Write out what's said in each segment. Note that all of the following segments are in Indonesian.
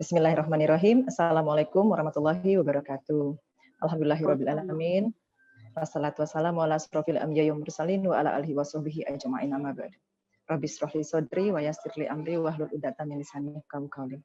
Bismillahirrahmanirrahim. Assalamualaikum warahmatullahi wabarakatuh. Alhamdulillahirabbil alamin. Wassalatu wassalamu ala asrofil anbiya'i wal mursalin wa ala alihi washabbihi ajma'in amma ba'd. Rabbi shrah li sadri wa yassir li amri wahlul 'uqdatam min lisani yafqahu qawli.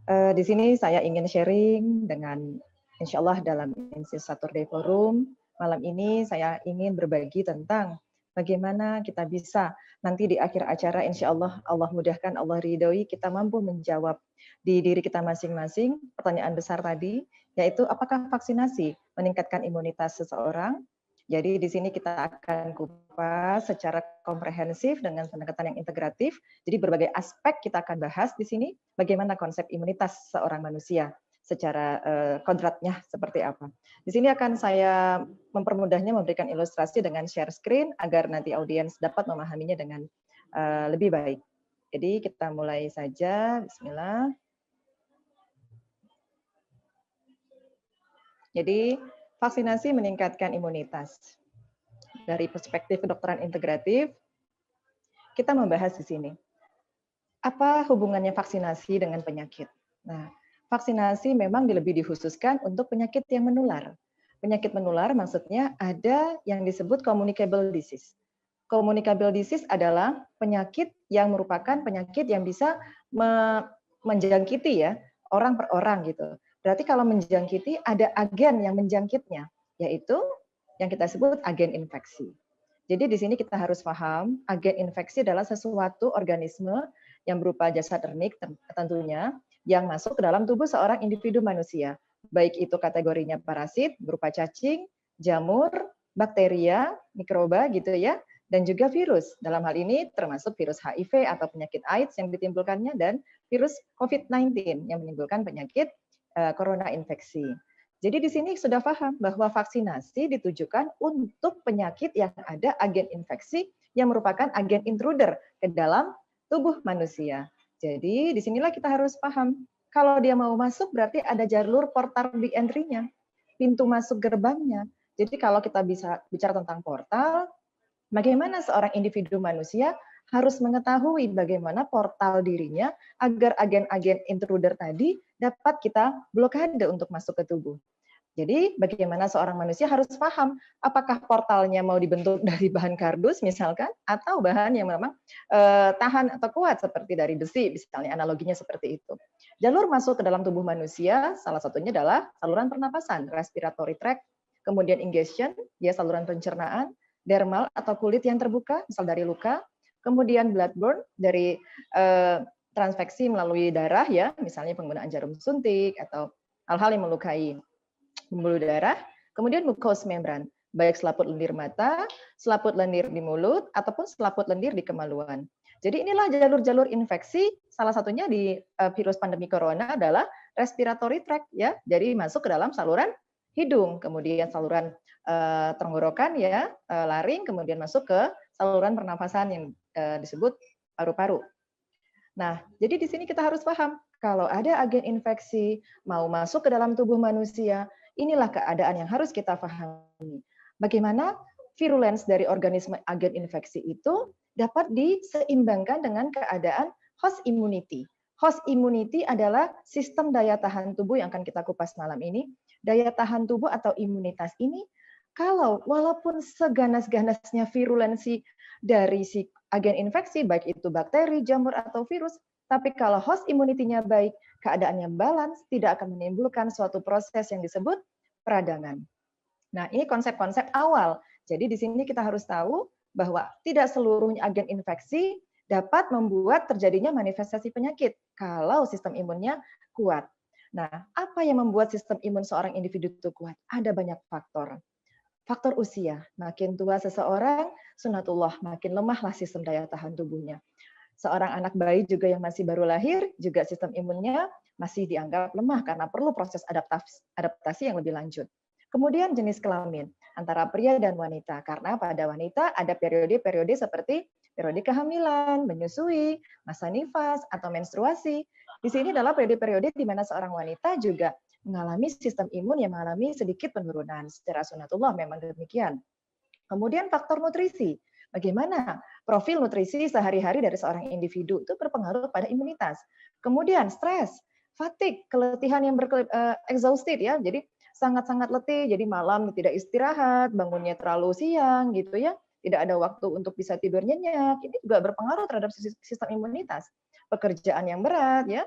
Di sini saya ingin sharing dengan insyaallah dalam Insis Saturday Forum. Malam ini saya ingin berbagi tentang bagaimana kita bisa nanti di akhir acara insyaallah Allah mudahkan, Allah ridhoi, kita mampu menjawab di diri kita masing-masing pertanyaan besar tadi, yaitu apakah vaksinasi meningkatkan imunitas seseorang? Jadi di sini kita akan kupas secara komprehensif dengan pendekatan yang integratif. Jadi berbagai aspek kita akan bahas di sini bagaimana konsep imunitas seorang manusia secara kodratnya seperti apa. Di sini akan saya mempermudahnya memberikan ilustrasi dengan share screen agar nanti audiens dapat memahaminya dengan lebih baik. Jadi kita mulai saja. Bismillah. Jadi vaksinasi meningkatkan imunitas. Dari perspektif kedokteran integratif, kita membahas di sini. Apa hubungannya vaksinasi dengan penyakit? Nah, vaksinasi memang lebih dikhususkan untuk penyakit yang menular. Penyakit menular maksudnya ada yang disebut communicable disease. Communicable disease adalah penyakit yang merupakan penyakit yang bisa menjangkiti ya orang per orang gitu. Berarti kalau menjangkiti ada agen yang menjangkitnya, yaitu yang kita sebut agen infeksi. Jadi di sini kita harus paham, agen infeksi adalah sesuatu organisme yang berupa jasad ternik tentunya, yang masuk ke dalam tubuh seorang individu manusia. Baik itu kategorinya parasit, berupa cacing, jamur, bakteria, mikroba gitu ya, dan juga virus. Dalam hal ini termasuk virus HIV atau penyakit AIDS yang ditimbulkannya, dan virus COVID-19 yang menimbulkan penyakit corona infeksi. Jadi di sini sudah paham bahwa vaksinasi ditujukan untuk penyakit yang ada agen infeksi yang merupakan agen intruder ke dalam tubuh manusia. Jadi disinilah kita harus paham, kalau dia mau masuk berarti ada jalur portal di entry-nya, pintu masuk gerbangnya. Jadi kalau kita bisa bicara tentang portal, bagaimana seorang individu manusia harus mengetahui bagaimana portal dirinya agar agen-agen intruder tadi dapat kita blokade untuk masuk ke tubuh. Jadi bagaimana seorang manusia harus paham apakah portalnya mau dibentuk dari bahan kardus misalkan, atau bahan yang memang tahan atau kuat seperti dari besi, misalnya analoginya seperti itu. Jalur masuk ke dalam tubuh manusia salah satunya adalah saluran pernapasan, respiratory tract, kemudian ingestion, ya saluran pencernaan, dermal atau kulit yang terbuka, misal dari luka, kemudian bloodborne dari transfeksi melalui darah ya, misalnya penggunaan jarum suntik atau hal-hal yang melukai pembuluh darah, kemudian mucous membran, baik selaput lendir mata, selaput lendir di mulut, ataupun selaput lendir di kemaluan. Jadi inilah jalur-jalur infeksi, salah satunya di virus pandemi corona adalah respiratory tract ya, jadi masuk ke dalam saluran hidung, kemudian saluran tenggorokan ya, laring, kemudian masuk ke saluran pernafasan yang disebut paru-paru. Nah, jadi di sini kita harus paham, kalau ada agen infeksi mau masuk ke dalam tubuh manusia, inilah keadaan yang harus kita pahami. Bagaimana virulence dari organisme agen infeksi itu dapat diseimbangkan dengan keadaan host immunity. Host immunity adalah sistem daya tahan tubuh yang akan kita kupas malam ini. Daya tahan tubuh atau imunitas ini, kalau walaupun seganas-ganasnya virulensi dari si agen infeksi, baik itu bakteri, jamur, atau virus, tapi kalau host immunity-nya baik, keadaannya balance, tidak akan menimbulkan suatu proses yang disebut peradangan. Nah, ini konsep-konsep awal. Jadi di sini kita harus tahu bahwa tidak seluruhnya agen infeksi dapat membuat terjadinya manifestasi penyakit kalau sistem imunnya kuat. Nah, apa yang membuat sistem imun seorang individu itu kuat? Ada banyak faktor. Faktor usia, makin tua seseorang, sunatullah, makin lemahlah sistem daya tahan tubuhnya. Seorang anak bayi juga yang masih baru lahir, juga sistem imunnya masih dianggap lemah karena perlu proses adaptasi yang lebih lanjut. Kemudian jenis kelamin, antara pria dan wanita, karena pada wanita ada periode-periode seperti periode kehamilan, menyusui, masa nifas, atau menstruasi. Di sini adalah periode-periode di mana seorang wanita juga mengalami sistem imun yang mengalami sedikit penurunan. Secara sunatullah memang demikian. Kemudian faktor nutrisi. Bagaimana profil nutrisi sehari-hari dari seorang individu itu berpengaruh pada imunitas. Kemudian stres. fatigue, keletihan yang exhausted ya. Jadi sangat-sangat letih, jadi malam tidak istirahat, bangunnya terlalu siang gitu ya. Tidak ada waktu untuk bisa tidur nyenyak. Ini juga berpengaruh terhadap sistem imunitas. Pekerjaan yang berat ya.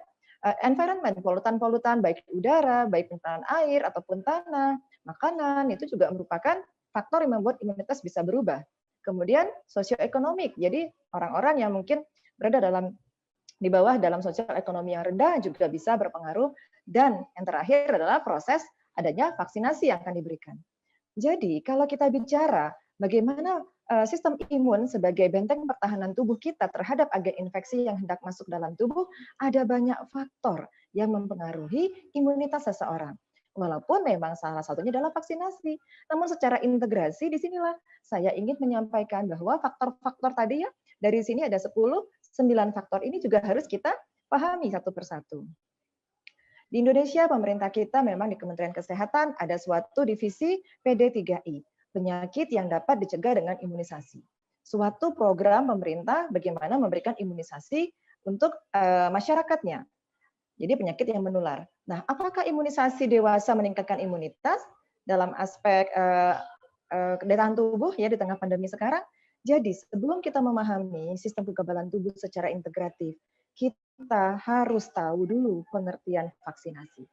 Environment, polutan-polutan baik udara, baik pencemaran air ataupun tanah, makanan itu juga merupakan faktor yang membuat imunitas bisa berubah. Kemudian sosioekonomik. Jadi orang-orang yang mungkin berada di bawah dalam sosial ekonomi yang rendah juga bisa berpengaruh. Dan yang terakhir adalah proses adanya vaksinasi yang akan diberikan. Jadi kalau kita bicara bagaimana sistem imun sebagai benteng pertahanan tubuh kita terhadap agen infeksi yang hendak masuk dalam tubuh, ada banyak faktor yang mempengaruhi imunitas seseorang. Walaupun memang salah satunya adalah vaksinasi. Namun secara integrasi disinilah saya ingin menyampaikan bahwa faktor-faktor tadi ya, dari sini ada 10, 9 faktor ini juga harus kita pahami satu persatu. Di Indonesia, pemerintah kita memang di Kementerian Kesehatan ada suatu divisi PD3I, penyakit yang dapat dicegah dengan imunisasi. Suatu program pemerintah bagaimana memberikan imunisasi untuk masyarakatnya. Jadi penyakit yang menular. Nah, apakah imunisasi dewasa meningkatkan imunitas dalam aspek daya tahan tubuh ya di tengah pandemi sekarang? Jadi sebelum kita memahami sistem kekebalan tubuh secara integratif, kita harus tahu dulu pengertian vaksinasi.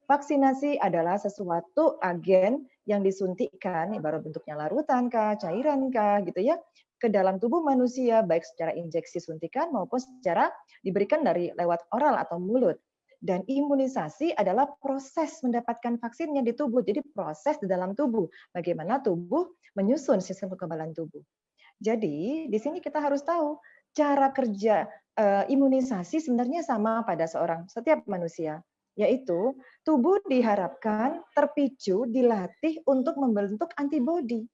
Vaksinasi adalah sesuatu agen yang disuntikkan, ibarat bentuknya larutan kah, cairan kah, gitu ya, ke dalam tubuh manusia, baik secara injeksi suntikan maupun secara diberikan dari lewat oral atau mulut. Dan imunisasi adalah proses mendapatkan vaksinnya di tubuh. Jadi proses di dalam tubuh. Bagaimana tubuh menyusun sistem kekebalan tubuh. Jadi di sini kita harus tahu cara kerja imunisasi sebenarnya sama pada setiap manusia. Yaitu tubuh diharapkan terpicu, dilatih untuk membentuk antibodi.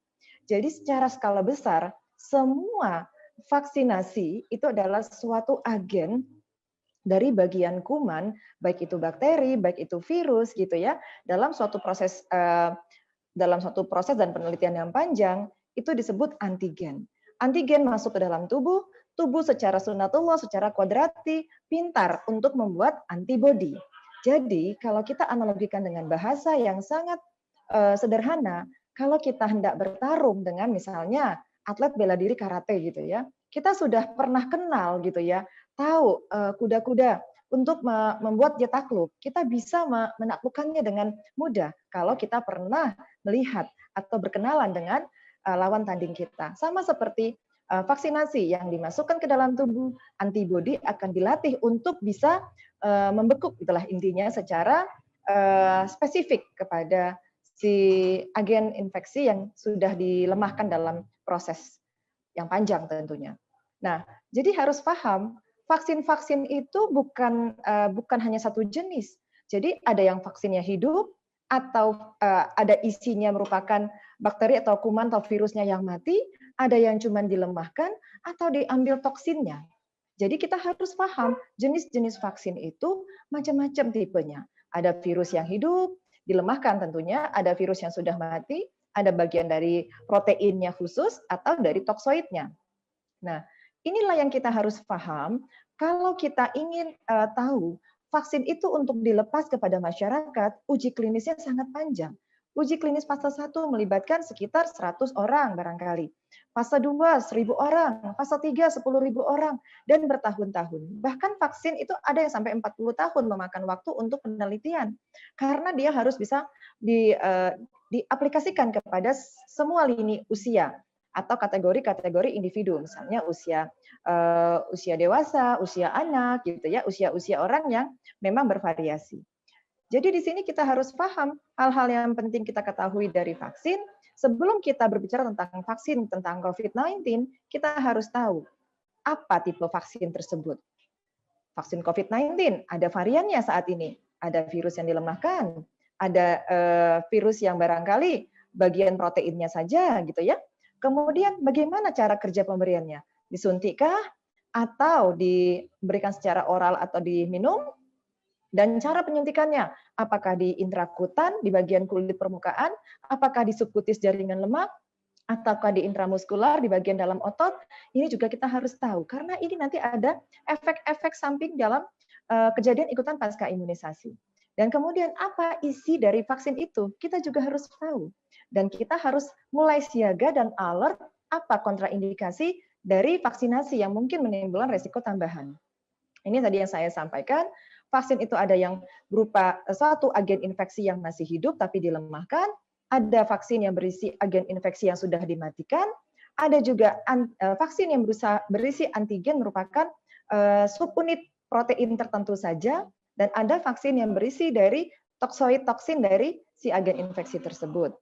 Jadi secara skala besar, semua vaksinasi itu adalah suatu agen dari bagian kuman, baik itu bakteri, baik itu virus gitu ya, dalam suatu proses dan penelitian yang panjang itu disebut antigen. Antigen masuk ke dalam tubuh, tubuh secara sunatullah, secara kuadrati pintar untuk membuat antibodi. Jadi kalau kita analogikan dengan bahasa yang sangat sederhana, kalau kita hendak bertarung dengan misalnya atlet bela diri karate gitu ya, kita sudah pernah kenal gitu ya, tahu kuda-kuda untuk membuat dia takluk. Kita bisa menaklukkannya dengan mudah kalau kita pernah melihat atau berkenalan dengan lawan tanding kita. Sama seperti vaksinasi yang dimasukkan ke dalam tubuh, antibodi akan dilatih untuk bisa membekuk, itulah intinya secara spesifik kepada si agen infeksi yang sudah dilemahkan dalam proses yang panjang tentunya. Nah, jadi harus paham vaksin-vaksin itu bukan hanya satu jenis. Jadi ada yang vaksinnya hidup atau ada isinya merupakan bakteri atau kuman atau virusnya yang mati, ada yang cuma dilemahkan atau diambil toksinnya. Jadi kita harus paham jenis-jenis vaksin itu macam-macam tipenya. Ada virus yang hidup, dilemahkan tentunya, ada virus yang sudah mati, ada bagian dari proteinnya khusus atau dari toksoidnya. Nah, inilah yang kita harus paham kalau kita ingin tahu vaksin itu untuk dilepas kepada masyarakat, uji klinisnya sangat panjang. Uji klinis fase 1 melibatkan sekitar 100 orang barangkali. Fase 2, 1.000 orang. Fase 3, 10.000 orang. Dan bertahun-tahun. Bahkan vaksin itu ada yang sampai 40 tahun memakan waktu untuk penelitian. Karena dia harus bisa diaplikasikan kepada semua lini usia atau kategori-kategori individu, misalnya usia dewasa, usia anak, gitu ya, usia-usia orang yang memang bervariasi. Jadi di sini kita harus paham hal-hal yang penting kita ketahui dari vaksin. Sebelum kita berbicara tentang vaksin tentang COVID-19, kita harus tahu apa tipe vaksin tersebut. Vaksin COVID-19 ada variannya saat ini, ada virus yang dilemahkan, ada virus yang barangkali bagian proteinnya saja, gitu ya. Kemudian bagaimana cara kerja pemberiannya? Disuntikkah atau diberikan secara oral atau diminum? Dan cara penyuntikannya, apakah di intrakutan, di bagian kulit permukaan, apakah di subkutis jaringan lemak, ataukah di intramuskular, di bagian dalam otot, ini juga kita harus tahu. Karena ini nanti ada efek-efek samping dalam kejadian ikutan pasca imunisasi. Dan kemudian apa isi dari vaksin itu? Kita juga harus tahu. Dan kita harus mulai siaga dan alert apa kontraindikasi dari vaksinasi yang mungkin menimbulkan resiko tambahan. Ini tadi yang saya sampaikan, vaksin itu ada yang berupa suatu agen infeksi yang masih hidup tapi dilemahkan, ada vaksin yang berisi agen infeksi yang sudah dimatikan, ada juga vaksin yang berisi antigen merupakan subunit protein tertentu saja, dan ada vaksin yang berisi dari toksin dari si agen infeksi tersebut.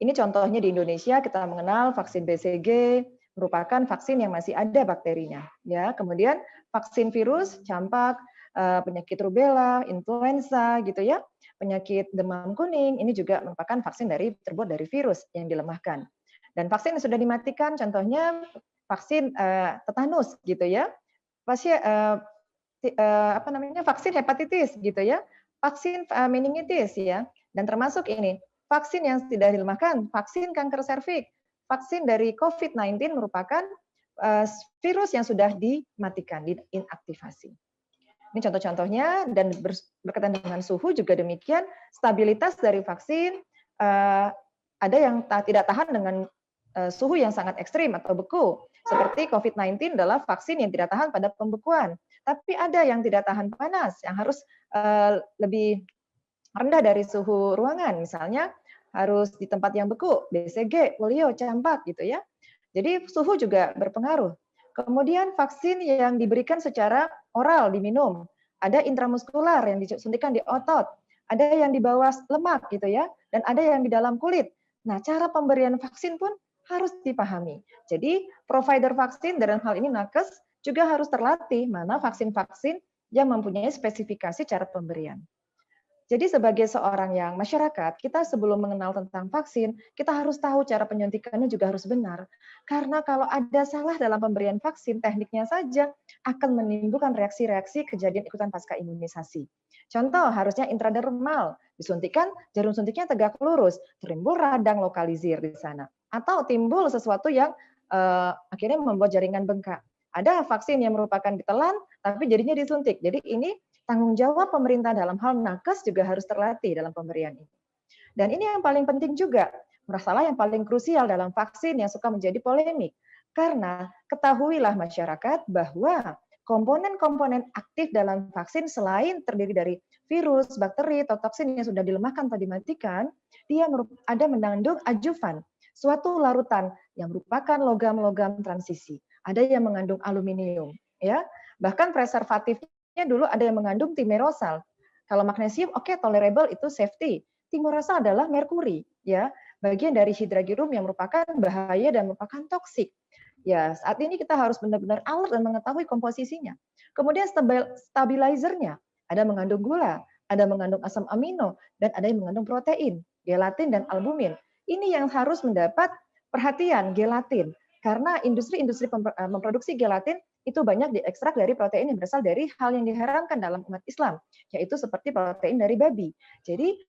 Ini contohnya di Indonesia kita mengenal vaksin BCG merupakan vaksin yang masih ada bakterinya. Ya, kemudian vaksin virus, campak, penyakit rubella, influenza, gitu ya, penyakit demam kuning, ini juga merupakan vaksin terbuat dari virus yang dilemahkan. Dan vaksin yang sudah dimatikan, contohnya vaksin tetanus, gitu ya, pasien vaksin hepatitis gitu ya, vaksin meningitis ya, dan termasuk ini vaksin yang tidak dilemahkan, vaksin kanker serviks, vaksin dari COVID-19 merupakan virus yang sudah dimatikan, inaktivasi. Ini contoh-contohnya, dan berkaitan dengan suhu juga demikian, stabilitas dari vaksin ada yang tidak tahan dengan suhu yang sangat ekstrim atau beku. Seperti COVID-19 adalah vaksin yang tidak tahan pada pembekuan. Tapi ada yang tidak tahan panas, yang harus lebih rendah dari suhu ruangan. Misalnya harus di tempat yang beku, BCG, polio, campak gitu ya. Jadi suhu juga berpengaruh. Kemudian vaksin yang diberikan secara oral diminum, ada intramuskular yang disuntikan di otot, ada yang di bawah lemak gitu ya, dan ada yang di dalam kulit. Nah, cara pemberian vaksin pun harus dipahami. Jadi provider vaksin dalam hal ini nakes juga harus terlatih mana vaksin-vaksin yang mempunyai spesifikasi cara pemberian. Jadi sebagai seorang yang masyarakat, kita sebelum mengenal tentang vaksin, kita harus tahu cara penyuntikannya juga harus benar. Karena kalau ada salah dalam pemberian vaksin, tekniknya saja akan menimbulkan reaksi-reaksi kejadian ikutan pasca imunisasi. Contoh, harusnya intradermal, disuntikan, jarum suntiknya tegak lurus, timbul radang lokalisir di sana. Atau timbul sesuatu yang akhirnya membuat jaringan bengkak. Ada vaksin yang merupakan ditelan, tapi jadinya disuntik. Jadi ini tanggung jawab pemerintah dalam hal nakes juga harus terlatih dalam pemberian ini. Dan ini yang paling penting juga, masalah yang paling krusial dalam vaksin yang suka menjadi polemik. Karena ketahuilah masyarakat bahwa komponen-komponen aktif dalam vaksin selain terdiri dari virus, bakteri, atau toksin yang sudah dilemahkan atau dimatikan, dia ada mengandung adjuvan, suatu larutan yang merupakan logam-logam transisi. Ada yang mengandung aluminium, ya. Bahkan preservatifnya dulu ada yang mengandung timerosal. Kalau magnesium, oke, tolerable, itu safety. Timorosal adalah merkuri, ya, bagian dari hydragium yang merupakan bahaya dan merupakan toksik. Ya, saat ini kita harus benar-benar alert dan mengetahui komposisinya. Kemudian stabilizernya, ada mengandung gula, ada mengandung asam amino, dan ada yang mengandung protein, gelatin dan albumin. Ini yang harus mendapat perhatian, gelatin. Karena industri-industri memproduksi gelatin itu banyak diekstrak dari protein yang berasal dari hal yang diharamkan dalam umat Islam, yaitu seperti protein dari babi. Jadi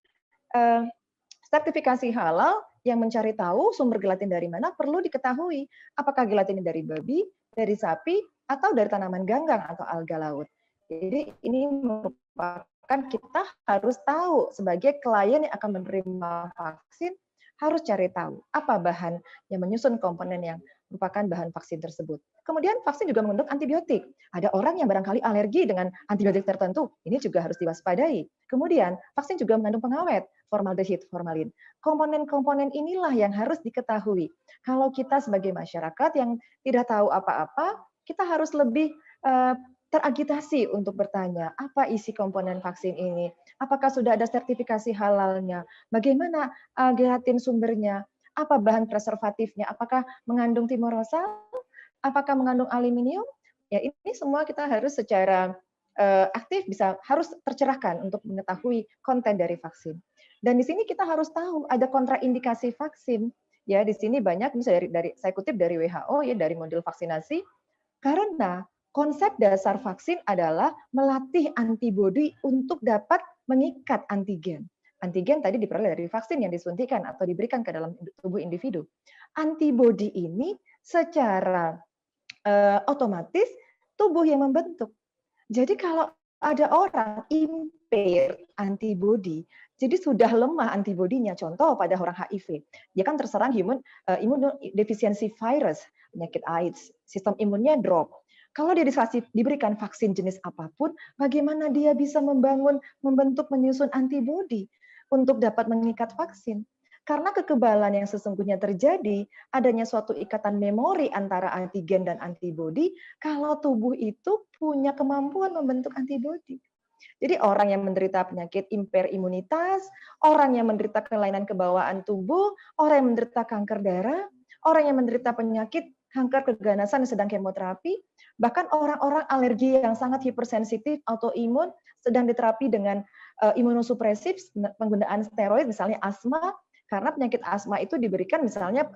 sertifikasi halal yang mencari tahu sumber gelatin dari mana perlu diketahui. Apakah gelatin dari babi, dari sapi, atau dari tanaman ganggang atau alga laut. Jadi ini merupakan kita harus tahu sebagai klien yang akan menerima vaksin, harus cari tahu apa bahan yang menyusun komponen yang merupakan bahan vaksin tersebut. Kemudian vaksin juga mengandung antibiotik. Ada orang yang barangkali alergi dengan antibiotik tertentu, ini juga harus diwaspadai. Kemudian vaksin juga mengandung pengawet, formaldehid, formalin. Komponen-komponen inilah yang harus diketahui. Kalau kita sebagai masyarakat yang tidak tahu apa-apa, kita harus lebih teragitasi untuk bertanya, apa isi komponen vaksin ini? Apakah sudah ada sertifikasi halalnya? Bagaimana gelatin sumbernya? Apa bahan preservatifnya? Apakah mengandung timorosal? Apakah mengandung aluminium? Ya, ini semua kita harus secara aktif harus tercerahkan untuk mengetahui konten dari vaksin. Dan di sini kita harus tahu ada kontraindikasi vaksin. Ya, di sini banyak misalnya saya kutip dari WHO ya, dari modul vaksinasi, karena konsep dasar vaksin adalah melatih antibodi untuk dapat mengikat antigen. Antigen tadi diperoleh dari vaksin yang disuntikan atau diberikan ke dalam tubuh individu. Antibodi ini secara otomatis tubuh yang membentuk. Jadi kalau ada orang impaired antibody, jadi sudah lemah antibodinya. Contoh pada orang HIV, dia kan terserang immunodeficiency virus, penyakit AIDS, sistem imunnya drop. Kalau dia diberikan vaksin jenis apapun, bagaimana dia bisa membentuk, menyusun antibodi untuk dapat mengikat vaksin? Karena kekebalan yang sesungguhnya terjadi, adanya suatu ikatan memori antara antigen dan antibodi, kalau tubuh itu punya kemampuan membentuk antibodi. Jadi orang yang menderita penyakit impair imunitas, orang yang menderita kelainan kebawaan tubuh, orang yang menderita kanker darah, orang yang menderita penyakit kanker keganasan yang sedang kemoterapi, bahkan orang-orang alergi yang sangat hipersensitif, autoimun, sedang diterapi dengan imunosupresif, penggunaan steroid, misalnya asma, karena penyakit asma itu diberikan misalnya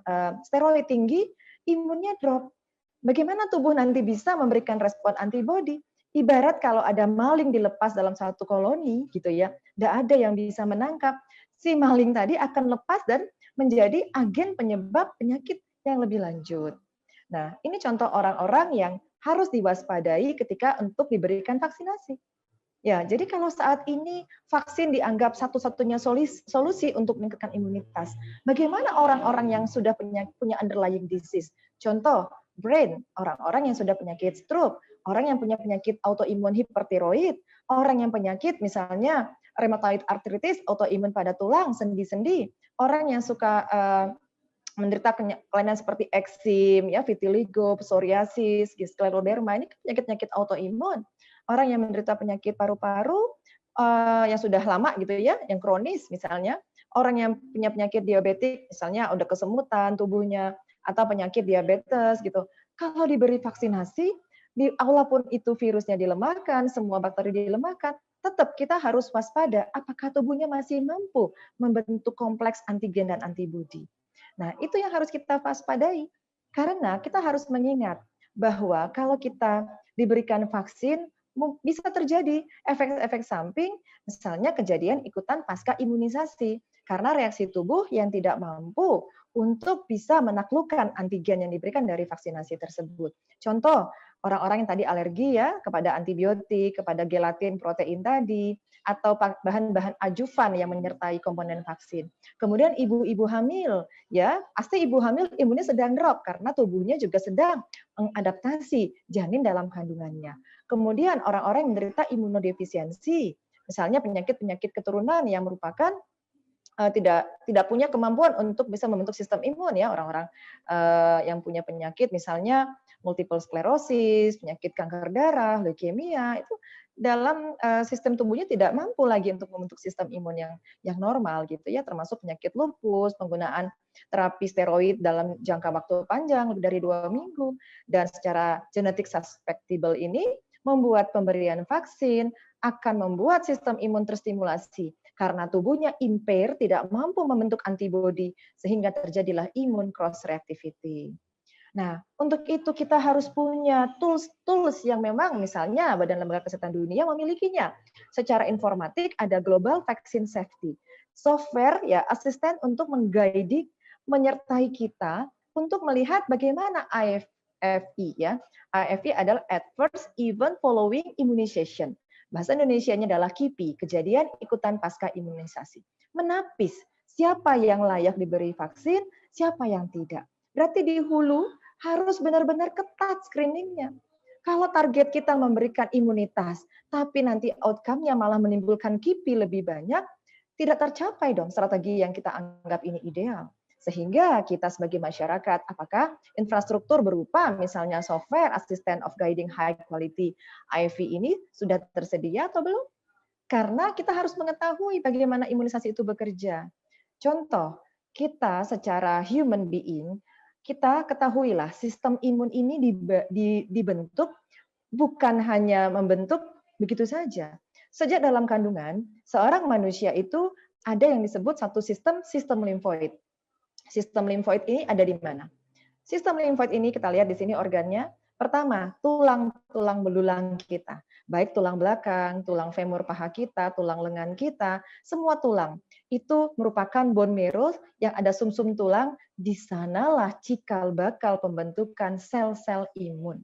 steroid tinggi, imunnya drop. Bagaimana tubuh nanti bisa memberikan respon antibodi? Ibarat kalau ada maling dilepas dalam satu koloni, gitu ya, tidak ada yang bisa menangkap. Si maling tadi akan lepas dan menjadi agen penyebab penyakit yang lebih lanjut. Nah, ini contoh orang-orang yang harus diwaspadai ketika untuk diberikan vaksinasi. Ya, jadi kalau saat ini vaksin dianggap satu-satunya solusi untuk meningkatkan imunitas, bagaimana orang-orang yang sudah punya underlying disease? Contoh, brain, orang-orang yang sudah penyakit stroke, orang yang punya penyakit autoimun hipertiroid, orang yang penyakit misalnya rheumatoid arthritis, autoimun pada tulang, sendi-sendi, orang yang suka menderita kelainan seperti eksim, ya, vitiligo, psoriasis, skleroderma, ini penyakit-penyakit autoimun. Orang yang menderita penyakit paru-paru yang sudah lama gitu ya, yang kronis misalnya, orang yang punya penyakit diabetik, misalnya udah kesemutan tubuhnya atau penyakit diabetes gitu. Kalau diberi vaksinasi, walaupun itu virusnya dilemahkan, semua bakteri dilemahkan, tetap kita harus waspada apakah tubuhnya masih mampu membentuk kompleks antigen dan antibodi. Nah, itu yang harus kita waspadai. Karena kita harus mengingat bahwa kalau kita diberikan vaksin, bisa terjadi efek-efek samping, misalnya kejadian ikutan pasca imunisasi, karena reaksi tubuh yang tidak mampu untuk bisa menaklukkan antigen yang diberikan dari vaksinasi tersebut. Contoh, orang-orang yang tadi alergi ya kepada antibiotik, kepada gelatin, protein tadi, atau bahan-bahan ajuvan yang menyertai komponen vaksin. Kemudian ibu-ibu hamil, ya pasti ibu hamil imunnya sedang drop karena tubuhnya juga sedang mengadaptasi janin dalam kandungannya. Kemudian orang-orang yang menderita imunodefisiensi, misalnya penyakit-penyakit keturunan yang merupakan tidak punya kemampuan untuk bisa membentuk sistem imun ya, orang-orang yang punya penyakit misalnya multiple sklerosis, penyakit kanker darah, leukemia, itu dalam sistem tubuhnya tidak mampu lagi untuk membentuk sistem imun yang normal gitu ya, termasuk penyakit lupus, penggunaan terapi steroid dalam jangka waktu panjang lebih dari 2 minggu, dan secara genetic susceptible ini membuat pemberian vaksin akan membuat sistem imun terstimulasi karena tubuhnya impair, tidak mampu membentuk antibodi, sehingga terjadilah imun cross reactivity. Nah, untuk itu kita harus punya tools yang memang misalnya Badan Lembaga Kesehatan Dunia memilikinya. Secara informatik ada Global Vaccine Safety. Software ya asisten untuk mengguiding, menyertai kita untuk melihat bagaimana AFI ya. AFI adalah Adverse Event Following Immunization. Bahasa Indonesianya adalah KIPI, kejadian ikutan pasca imunisasi. Menapis siapa yang layak diberi vaksin, siapa yang tidak. Berarti di hulu harus benar-benar ketat screeningnya. Kalau target kita memberikan imunitas, tapi nanti outcome-nya malah menimbulkan KIPI lebih banyak, tidak tercapai dong strategi yang kita anggap ini ideal. Sehingga kita sebagai masyarakat, apakah infrastruktur berupa misalnya software Assistant of Guiding High Quality IV ini sudah tersedia atau belum? Karena kita harus mengetahui bagaimana imunisasi itu bekerja. Contoh, kita secara human being, kita ketahuilah sistem imun ini dibentuk bukan hanya membentuk begitu saja. Sejak dalam kandungan, seorang manusia itu ada yang disebut satu sistem limfoid. Sistem limfoid ini ada di mana? Sistem limfoid ini kita lihat di sini organnya. Pertama, tulang belulang kita. Baik tulang belakang, tulang femur paha kita, tulang lengan kita, semua tulang. Itu merupakan bone marrow yang ada sumsum tulang, di sanalah cikal bakal pembentukan sel-sel imun.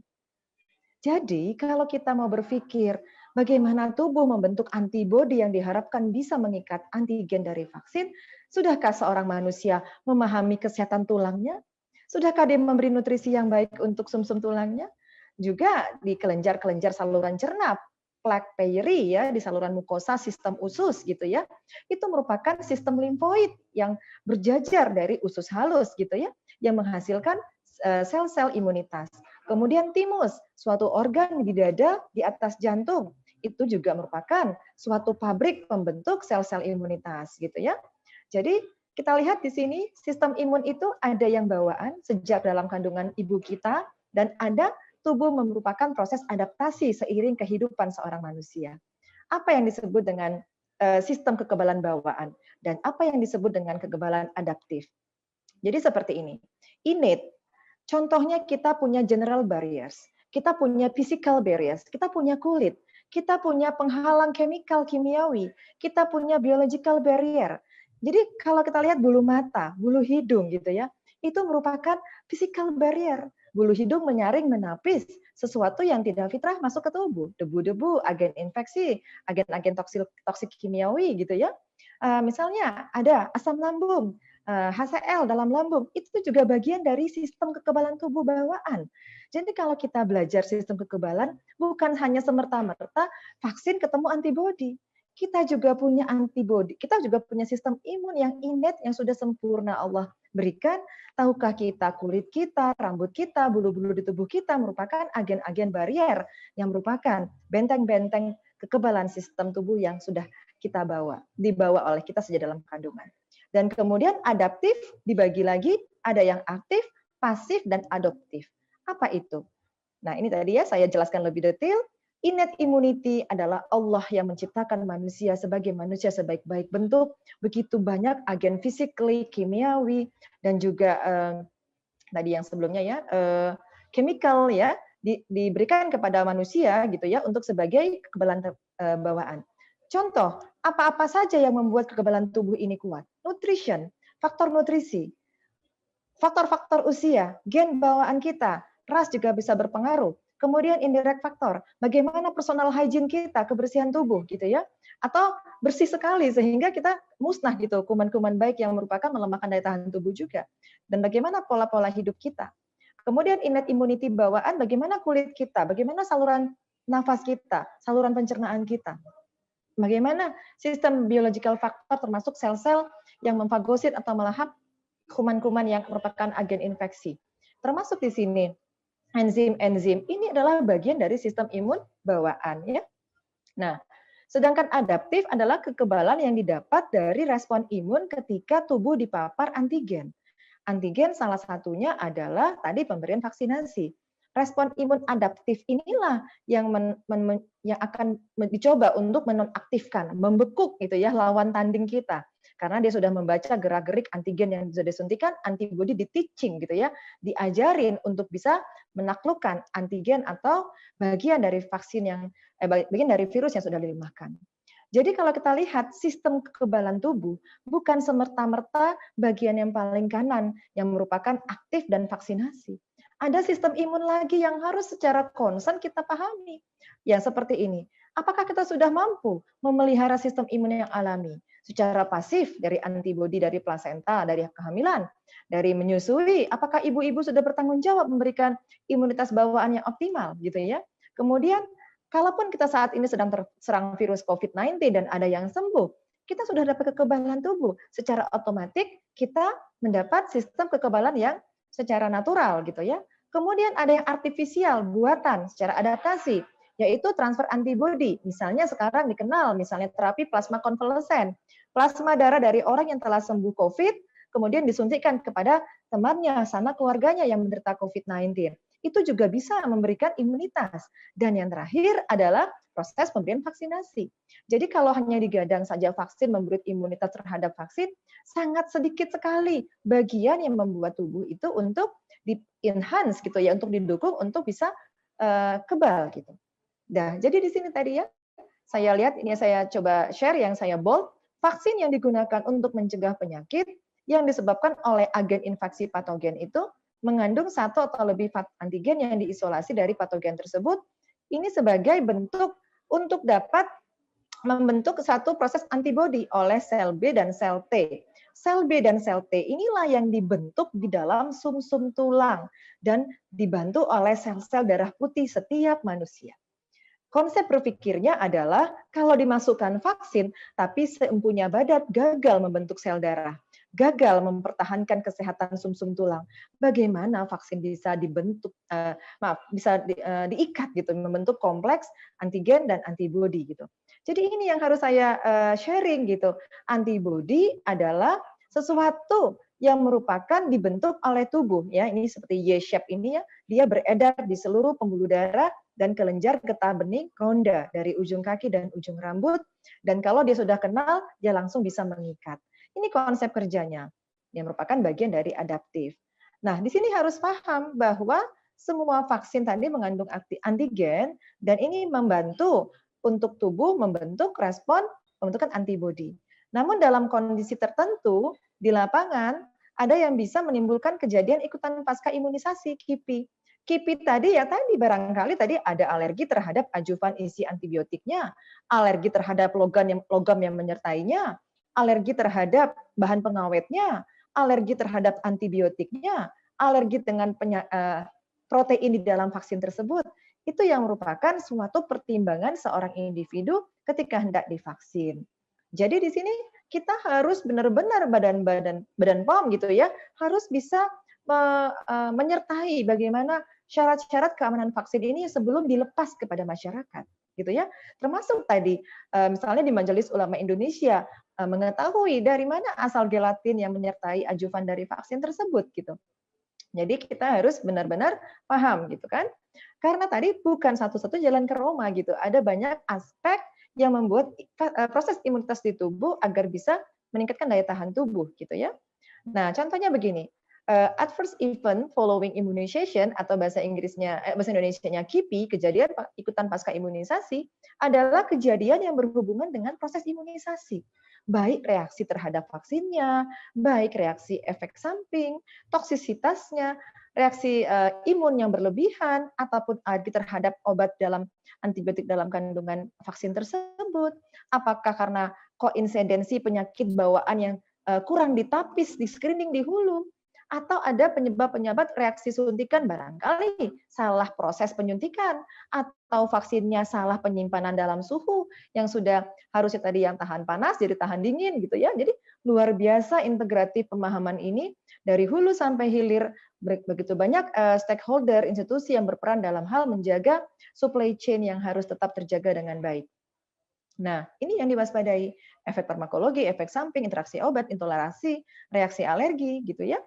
Jadi kalau kita mau berpikir, bagaimana tubuh membentuk antibodi yang diharapkan bisa mengikat antigen dari vaksin? Sudahkah seorang manusia memahami kesehatan tulangnya? Sudahkah dia memberi nutrisi yang baik untuk sumsum tulangnya? Juga di kelenjar-kelenjar saluran cerna, plaque peyeri ya di saluran mukosa sistem usus gitu ya. Itu merupakan sistem limfoid yang berjajar dari usus halus gitu ya, yang menghasilkan sel-sel imunitas. Kemudian timus, suatu organ di dada di atas jantung, itu juga merupakan suatu pabrik pembentuk sel-sel imunitas gitu ya. Jadi kita lihat di sini sistem imun itu ada yang bawaan sejak dalam kandungan ibu kita dan ada tubuh merupakan proses adaptasi seiring kehidupan seorang manusia. Apa yang disebut dengan sistem kekebalan bawaan dan apa yang disebut dengan kekebalan adaptif. Jadi seperti ini. Innate, contohnya kita punya general barriers, kita punya physical barriers, kita punya kulit, kita punya penghalang chemical kimiawi, kita punya biological barrier. Jadi kalau kita lihat bulu mata, bulu hidung gitu ya, itu merupakan physical barrier. Bulu hidung menyaring, menapis sesuatu yang tidak fitrah masuk ke tubuh, debu-debu, agen infeksi, agen-agen toksik kimiawi gitu ya. Misalnya ada asam lambung, HCl dalam lambung, itu juga bagian dari sistem kekebalan tubuh bawaan. Jadi kalau kita belajar sistem kekebalan, bukan hanya semerta-merta vaksin ketemu antibodi. Kita juga punya antibodi, kita juga punya sistem imun yang innate, yang sudah sempurna Allah berikan. Tahukah kita kulit kita, rambut kita, bulu-bulu di tubuh kita merupakan agen-agen barier yang merupakan benteng-benteng kekebalan sistem tubuh yang sudah kita dibawa oleh kita sejak dalam kandungan. Dan kemudian adaptif dibagi lagi, ada yang aktif, pasif, dan adoptif. Apa itu? Nah ini tadi ya saya jelaskan lebih detail. Innate immunity adalah Allah yang menciptakan manusia sebagai manusia sebaik-baik bentuk. Begitu banyak agen physically, kimiawi, dan juga tadi yang sebelumnya ya, chemical ya, diberikan kepada manusia gitu ya untuk sebagai kekebalan bawaan. Contoh, apa-apa saja yang membuat kekebalan tubuh ini kuat? Nutrition, faktor nutrisi, faktor-faktor usia, gen bawaan kita, ras juga bisa berpengaruh. Kemudian indirect faktor, bagaimana personal hygiene kita, kebersihan tubuh gitu ya. Atau bersih sekali sehingga kita musnah gitu, kuman-kuman baik yang merupakan melemahkan daya tahan tubuh juga. Dan bagaimana pola-pola hidup kita. Kemudian innate immunity bawaan, bagaimana kulit kita, bagaimana saluran nafas kita, saluran pencernaan kita. Bagaimana sistem biological factor termasuk sel-sel yang memfagosit atau melahap kuman-kuman yang merupakan agen infeksi. Termasuk di sini enzim-enzim ini adalah bagian dari sistem imun bawaan ya. Nah, sedangkan adaptif adalah kekebalan yang didapat dari respon imun ketika tubuh dipapar antigen. Antigen salah satunya adalah tadi pemberian vaksinasi. Respon imun adaptif inilah yang yang akan dicoba untuk menonaktifkan, membekuk gitu ya lawan tanding kita. Karena dia sudah membaca gerak-gerik antigen yang sudah disuntikan, antibodi di-teaching gitu ya, diajarin untuk bisa menaklukkan antigen atau bagian dari vaksin yang bagian dari virus yang sudah dilemahkan. Jadi kalau kita lihat sistem kekebalan tubuh bukan semerta-merta bagian yang paling kanan yang merupakan aktif dan vaksinasi. Ada sistem imun lagi yang harus secara konsen kita pahami. Yang seperti ini. Apakah kita sudah mampu memelihara sistem imun yang alami? Secara pasif dari antibodi dari plasenta, dari kehamilan, dari menyusui, apakah ibu-ibu sudah bertanggung jawab memberikan imunitas bawaan yang optimal gitu ya. Kemudian kalaupun kita saat ini sedang terserang virus COVID-19 dan ada yang sembuh, kita sudah dapat kekebalan tubuh. Secara otomatis kita mendapat sistem kekebalan yang secara natural gitu ya. Kemudian ada yang artifisial, buatan secara adaptasi, yaitu transfer antibodi. Misalnya sekarang dikenal misalnya terapi plasma konvalesen. Plasma darah dari orang yang telah sembuh COVID, kemudian disuntikkan kepada temannya, sanak keluarganya yang menderita COVID-19. Itu juga bisa memberikan imunitas. Dan yang terakhir adalah proses pemberian vaksinasi. Jadi kalau hanya digadang saja vaksin memberi imunitas terhadap vaksin, sangat sedikit sekali bagian yang membuat tubuh itu untuk di-enhance gitu ya, untuk didukung untuk bisa kebal gitu. Nah, jadi di sini tadi ya, saya lihat ini saya coba share yang saya bold, vaksin yang digunakan untuk mencegah penyakit yang disebabkan oleh agen infeksi patogen itu mengandung satu atau lebih antigen yang diisolasi dari patogen tersebut. Ini sebagai bentuk untuk dapat membentuk satu proses antibodi oleh sel B dan sel T. Sel B dan sel T inilah yang dibentuk di dalam sumsum tulang dan dibantu oleh sel-sel darah putih setiap manusia. Konsep berpikirnya adalah kalau dimasukkan vaksin, tapi seempunya badan gagal membentuk sel darah, gagal mempertahankan kesehatan sumsum tulang. Bagaimana vaksin bisa dibentuk, diikat gitu, membentuk kompleks antigen dan antibodi gitu. Jadi ini yang harus saya sharing gitu. Antibodi adalah sesuatu yang merupakan dibentuk oleh tubuh ya. Ini seperti Y-shape ini ya, dia beredar di seluruh pembuluh darah dan kelenjar getah bening ronda dari ujung kaki dan ujung rambut, dan kalau dia sudah kenal, dia langsung bisa mengikat. Ini konsep kerjanya, yang merupakan bagian dari adaptif. Nah, di sini harus paham bahwa semua vaksin tadi mengandung antigen, dan ini membantu untuk tubuh membentuk respon pembentukan antibodi. Namun dalam kondisi tertentu, di lapangan, ada yang bisa menimbulkan kejadian ikutan pasca imunisasi, KIPI. KIPI tadi barangkali tadi ada alergi terhadap adjuvan isi antibiotiknya, alergi terhadap logam yang menyertainya, alergi terhadap bahan pengawetnya, alergi terhadap antibiotiknya, alergi dengan protein di dalam vaksin tersebut. Itu yang merupakan suatu pertimbangan seorang individu ketika hendak divaksin. Jadi di sini kita harus benar-benar badan POM gitu ya, harus bisa menyertai bagaimana syarat-syarat keamanan vaksin ini sebelum dilepas kepada masyarakat, gitu ya. Termasuk tadi, misalnya di Majelis Ulama Indonesia mengetahui dari mana asal gelatin yang menyertai adjuvan dari vaksin tersebut, gitu. Jadi kita harus benar-benar paham, gitu kan? Karena tadi bukan satu-satu jalan ke Roma, gitu. Ada banyak aspek yang membuat proses imunitas di tubuh agar bisa meningkatkan daya tahan tubuh, gitu ya. Nah, contohnya begini. Adverse event following immunization atau bahasa Indonesianya KIPI, kejadian ikutan pasca imunisasi, adalah kejadian yang berhubungan dengan proses imunisasi. Baik reaksi terhadap vaksinnya, baik reaksi efek samping, toksisitasnya, reaksi imun yang berlebihan, ataupun alergi terhadap obat dalam antibiotik dalam kandungan vaksin tersebut. Apakah karena koinsidensi penyakit bawaan yang kurang ditapis di screening di hulu, atau ada penyebab-penyebab reaksi suntikan, barangkali salah proses penyuntikan, atau vaksinnya salah penyimpanan dalam suhu yang sudah harusnya tadi yang tahan panas jadi tahan dingin gitu ya. Jadi luar biasa integratif pemahaman ini dari hulu sampai hilir, begitu banyak stakeholder institusi yang berperan dalam hal menjaga supply chain yang harus tetap terjaga dengan baik. Nah, ini yang diwaspadai, efek farmakologi, efek samping, interaksi obat, intoleransi, reaksi alergi gitu ya.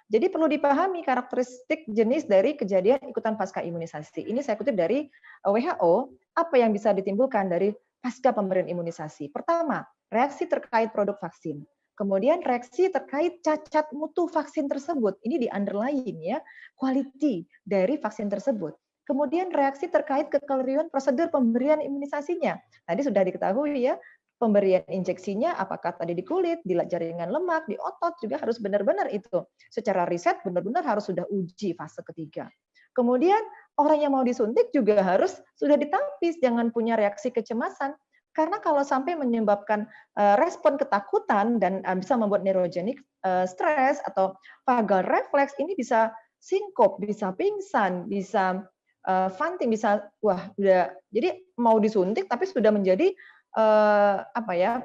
Jadi perlu dipahami karakteristik jenis dari kejadian ikutan pasca imunisasi. Ini saya kutip dari WHO, apa yang bisa ditimbulkan dari pasca pemberian imunisasi. Pertama, reaksi terkait produk vaksin. Kemudian reaksi terkait cacat mutu vaksin tersebut. Ini di underlying ya, quality dari vaksin tersebut. Kemudian reaksi terkait kekeliruan prosedur pemberian imunisasinya. Tadi sudah diketahui ya, pemberian injeksinya apakah tadi di kulit, di jaringan lemak, di otot juga harus benar-benar itu. Secara riset benar-benar harus sudah uji fase ketiga. Kemudian orang yang mau disuntik juga harus sudah ditapis, jangan punya reaksi kecemasan. Karena kalau sampai menyebabkan respon ketakutan dan bisa membuat neurogenic stres atau vagal refleks, ini bisa sinkop, bisa pingsan, bisa fainting, bisa wah udah jadi mau disuntik tapi sudah menjadi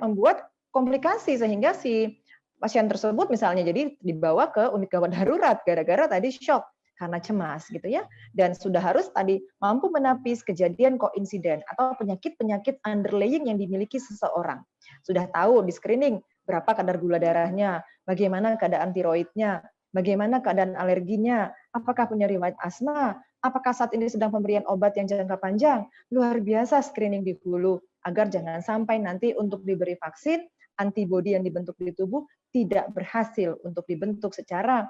membuat komplikasi sehingga si pasien tersebut misalnya jadi dibawa ke unit gawat darurat gara-gara tadi shock karena cemas gitu ya, dan sudah harus tadi mampu menapis kejadian koinsiden atau penyakit-penyakit underlying yang dimiliki seseorang. Sudah tahu di screening berapa kadar gula darahnya, bagaimana keadaan tiroidnya, bagaimana keadaan alerginya, apakah punya riwayat asma, apakah saat ini sedang pemberian obat yang jangka panjang. Luar biasa screening di hulu agar jangan sampai nanti untuk diberi vaksin, antibodi yang dibentuk di tubuh tidak berhasil untuk dibentuk secara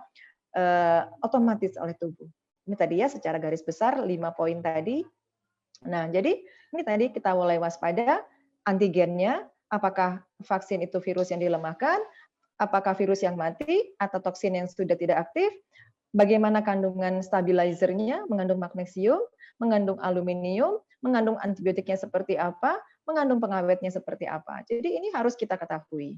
otomatis oleh tubuh. Ini tadi ya secara garis besar 5 poin tadi. Nah, jadi ini tadi kita mulai waspada antigennya, apakah vaksin itu virus yang dilemahkan, apakah virus yang mati atau toksin yang sudah tidak aktif, bagaimana kandungan stabilizernya, mengandung magnesium, mengandung aluminium, mengandung antibiotiknya seperti apa, mengandung pengawetnya seperti apa. Jadi ini harus kita ketahui.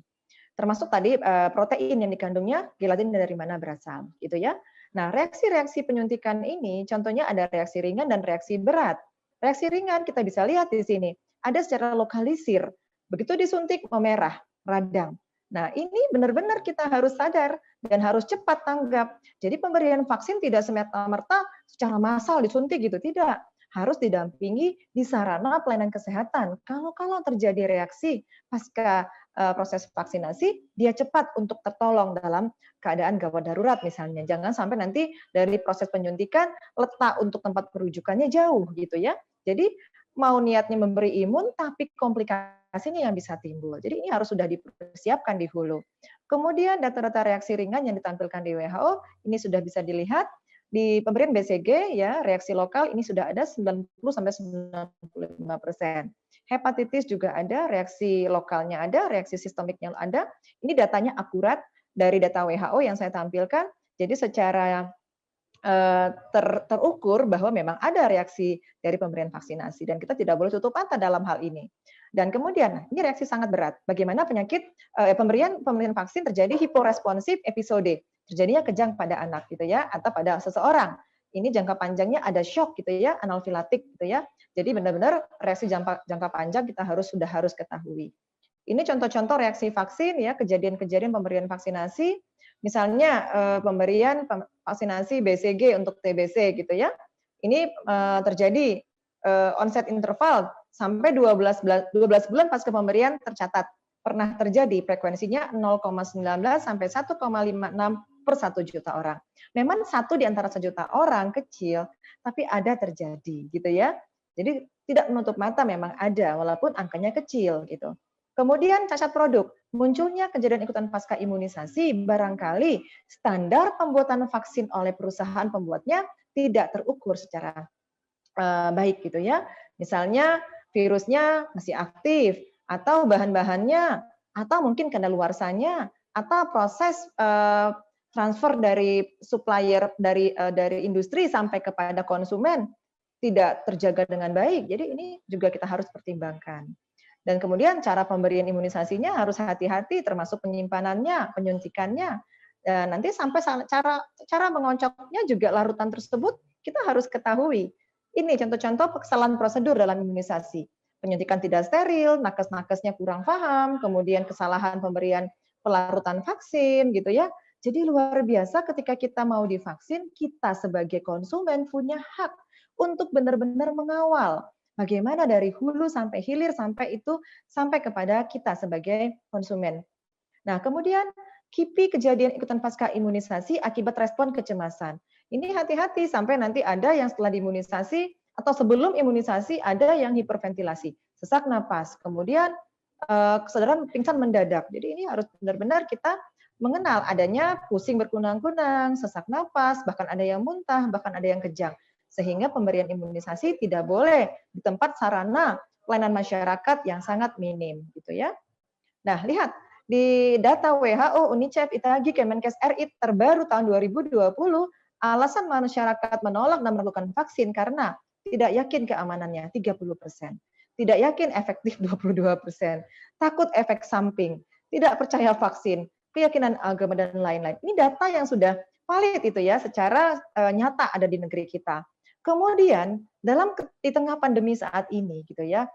Termasuk tadi protein yang dikandungnya, gelatin dari mana berasal, gitu ya. Nah, reaksi-reaksi penyuntikan ini contohnya ada reaksi ringan dan reaksi berat. Reaksi ringan kita bisa lihat di sini, ada secara lokalisir. Begitu disuntik memerah, radang. Nah, ini benar-benar kita harus sadar dan harus cepat tanggap. Jadi pemberian vaksin tidak semata-merta secara massal disuntik gitu, tidak. Harus didampingi di sarana pelayanan kesehatan. Kalau terjadi reaksi pasca proses vaksinasi, dia cepat untuk tertolong dalam keadaan gawat darurat misalnya. Jangan sampai nanti dari proses penyuntikan letak untuk tempat perujukannya jauh gitu ya. Jadi mau niatnya memberi imun tapi komplikasi ini yang bisa timbul. Jadi ini harus sudah dipersiapkan di hulu. Kemudian data-data reaksi ringan yang ditampilkan di WHO ini sudah bisa dilihat di pemberian BCG ya, reaksi lokal ini sudah ada 90-95%. Hepatitis juga ada, reaksi lokalnya ada, reaksi sistemiknya ada. Ini datanya akurat dari data WHO yang saya tampilkan. Jadi secara terukur bahwa memang ada reaksi dari pemberian vaksinasi dan kita tidak boleh tutup mata dalam hal ini. Dan kemudian ini reaksi sangat berat. Bagaimana pemberian vaksin terjadi hiporesponsif episode, terjadinya kejang pada anak gitu ya atau pada seseorang. Ini jangka panjangnya ada shock gitu ya, anafilaktik gitu ya. Jadi benar-benar reaksi jangka panjang kita sudah harus ketahui. Ini contoh-contoh reaksi vaksin ya, kejadian-kejadian pemberian vaksinasi. Misalnya pemberian vaksinasi BCG untuk TBC gitu ya. Ini terjadi onset interval sampai 12 bulan pasca pemberian tercatat pernah terjadi, frekuensinya 0,19 sampai 1,56 per 1 juta orang. Memang 1 di antara 1 juta orang kecil, tapi ada terjadi gitu ya. Jadi tidak menutup mata memang ada walaupun angkanya kecil gitu. Kemudian cacat produk, munculnya kejadian ikutan pasca imunisasi barangkali standar pembuatan vaksin oleh perusahaan pembuatnya tidak terukur secara baik gitu ya. Misalnya virusnya masih aktif atau bahan-bahannya atau mungkin kadaluarsanya atau proses transfer dari supplier dari industri sampai kepada konsumen tidak terjaga dengan baik. Jadi ini juga kita harus pertimbangkan. Dan kemudian cara pemberian imunisasinya harus hati-hati termasuk penyimpanannya, penyuntikannya. Dan nanti sampai cara mengocoknya juga larutan tersebut kita harus ketahui. Ini contoh-contoh kesalahan prosedur dalam imunisasi. Penyuntikan tidak steril, nakes-nakesnya kurang paham, kemudian kesalahan pemberian pelarutan vaksin gitu ya. Jadi luar biasa ketika kita mau divaksin, kita sebagai konsumen punya hak untuk benar-benar mengawal bagaimana dari hulu sampai hilir sampai kepada kita sebagai konsumen. Nah, kemudian KIPI kejadian ikutan pasca imunisasi akibat respon kecemasan. Ini hati-hati sampai nanti ada yang setelah diimunisasi atau sebelum imunisasi ada yang hiperventilasi, sesak napas, kemudian kesadaran pingsan mendadak. Jadi ini harus benar-benar kita mengenal adanya pusing berkunang-kunang, sesak napas, bahkan ada yang muntah, bahkan ada yang kejang. Sehingga pemberian imunisasi tidak boleh di tempat sarana pelayanan masyarakat yang sangat minim gitu ya. Nah, lihat di data WHO, UNICEF, ITAGI, Kemenkes RI terbaru tahun 2020, alasan masyarakat menolak dan melakukan vaksin karena tidak yakin keamanannya 30%, tidak yakin efektif 22%, takut efek samping, tidak percaya vaksin, keyakinan agama dan lain-lain. Ini data yang sudah valid itu ya, secara nyata ada di negeri kita. Kemudian di tengah pandemi saat ini gitu ya,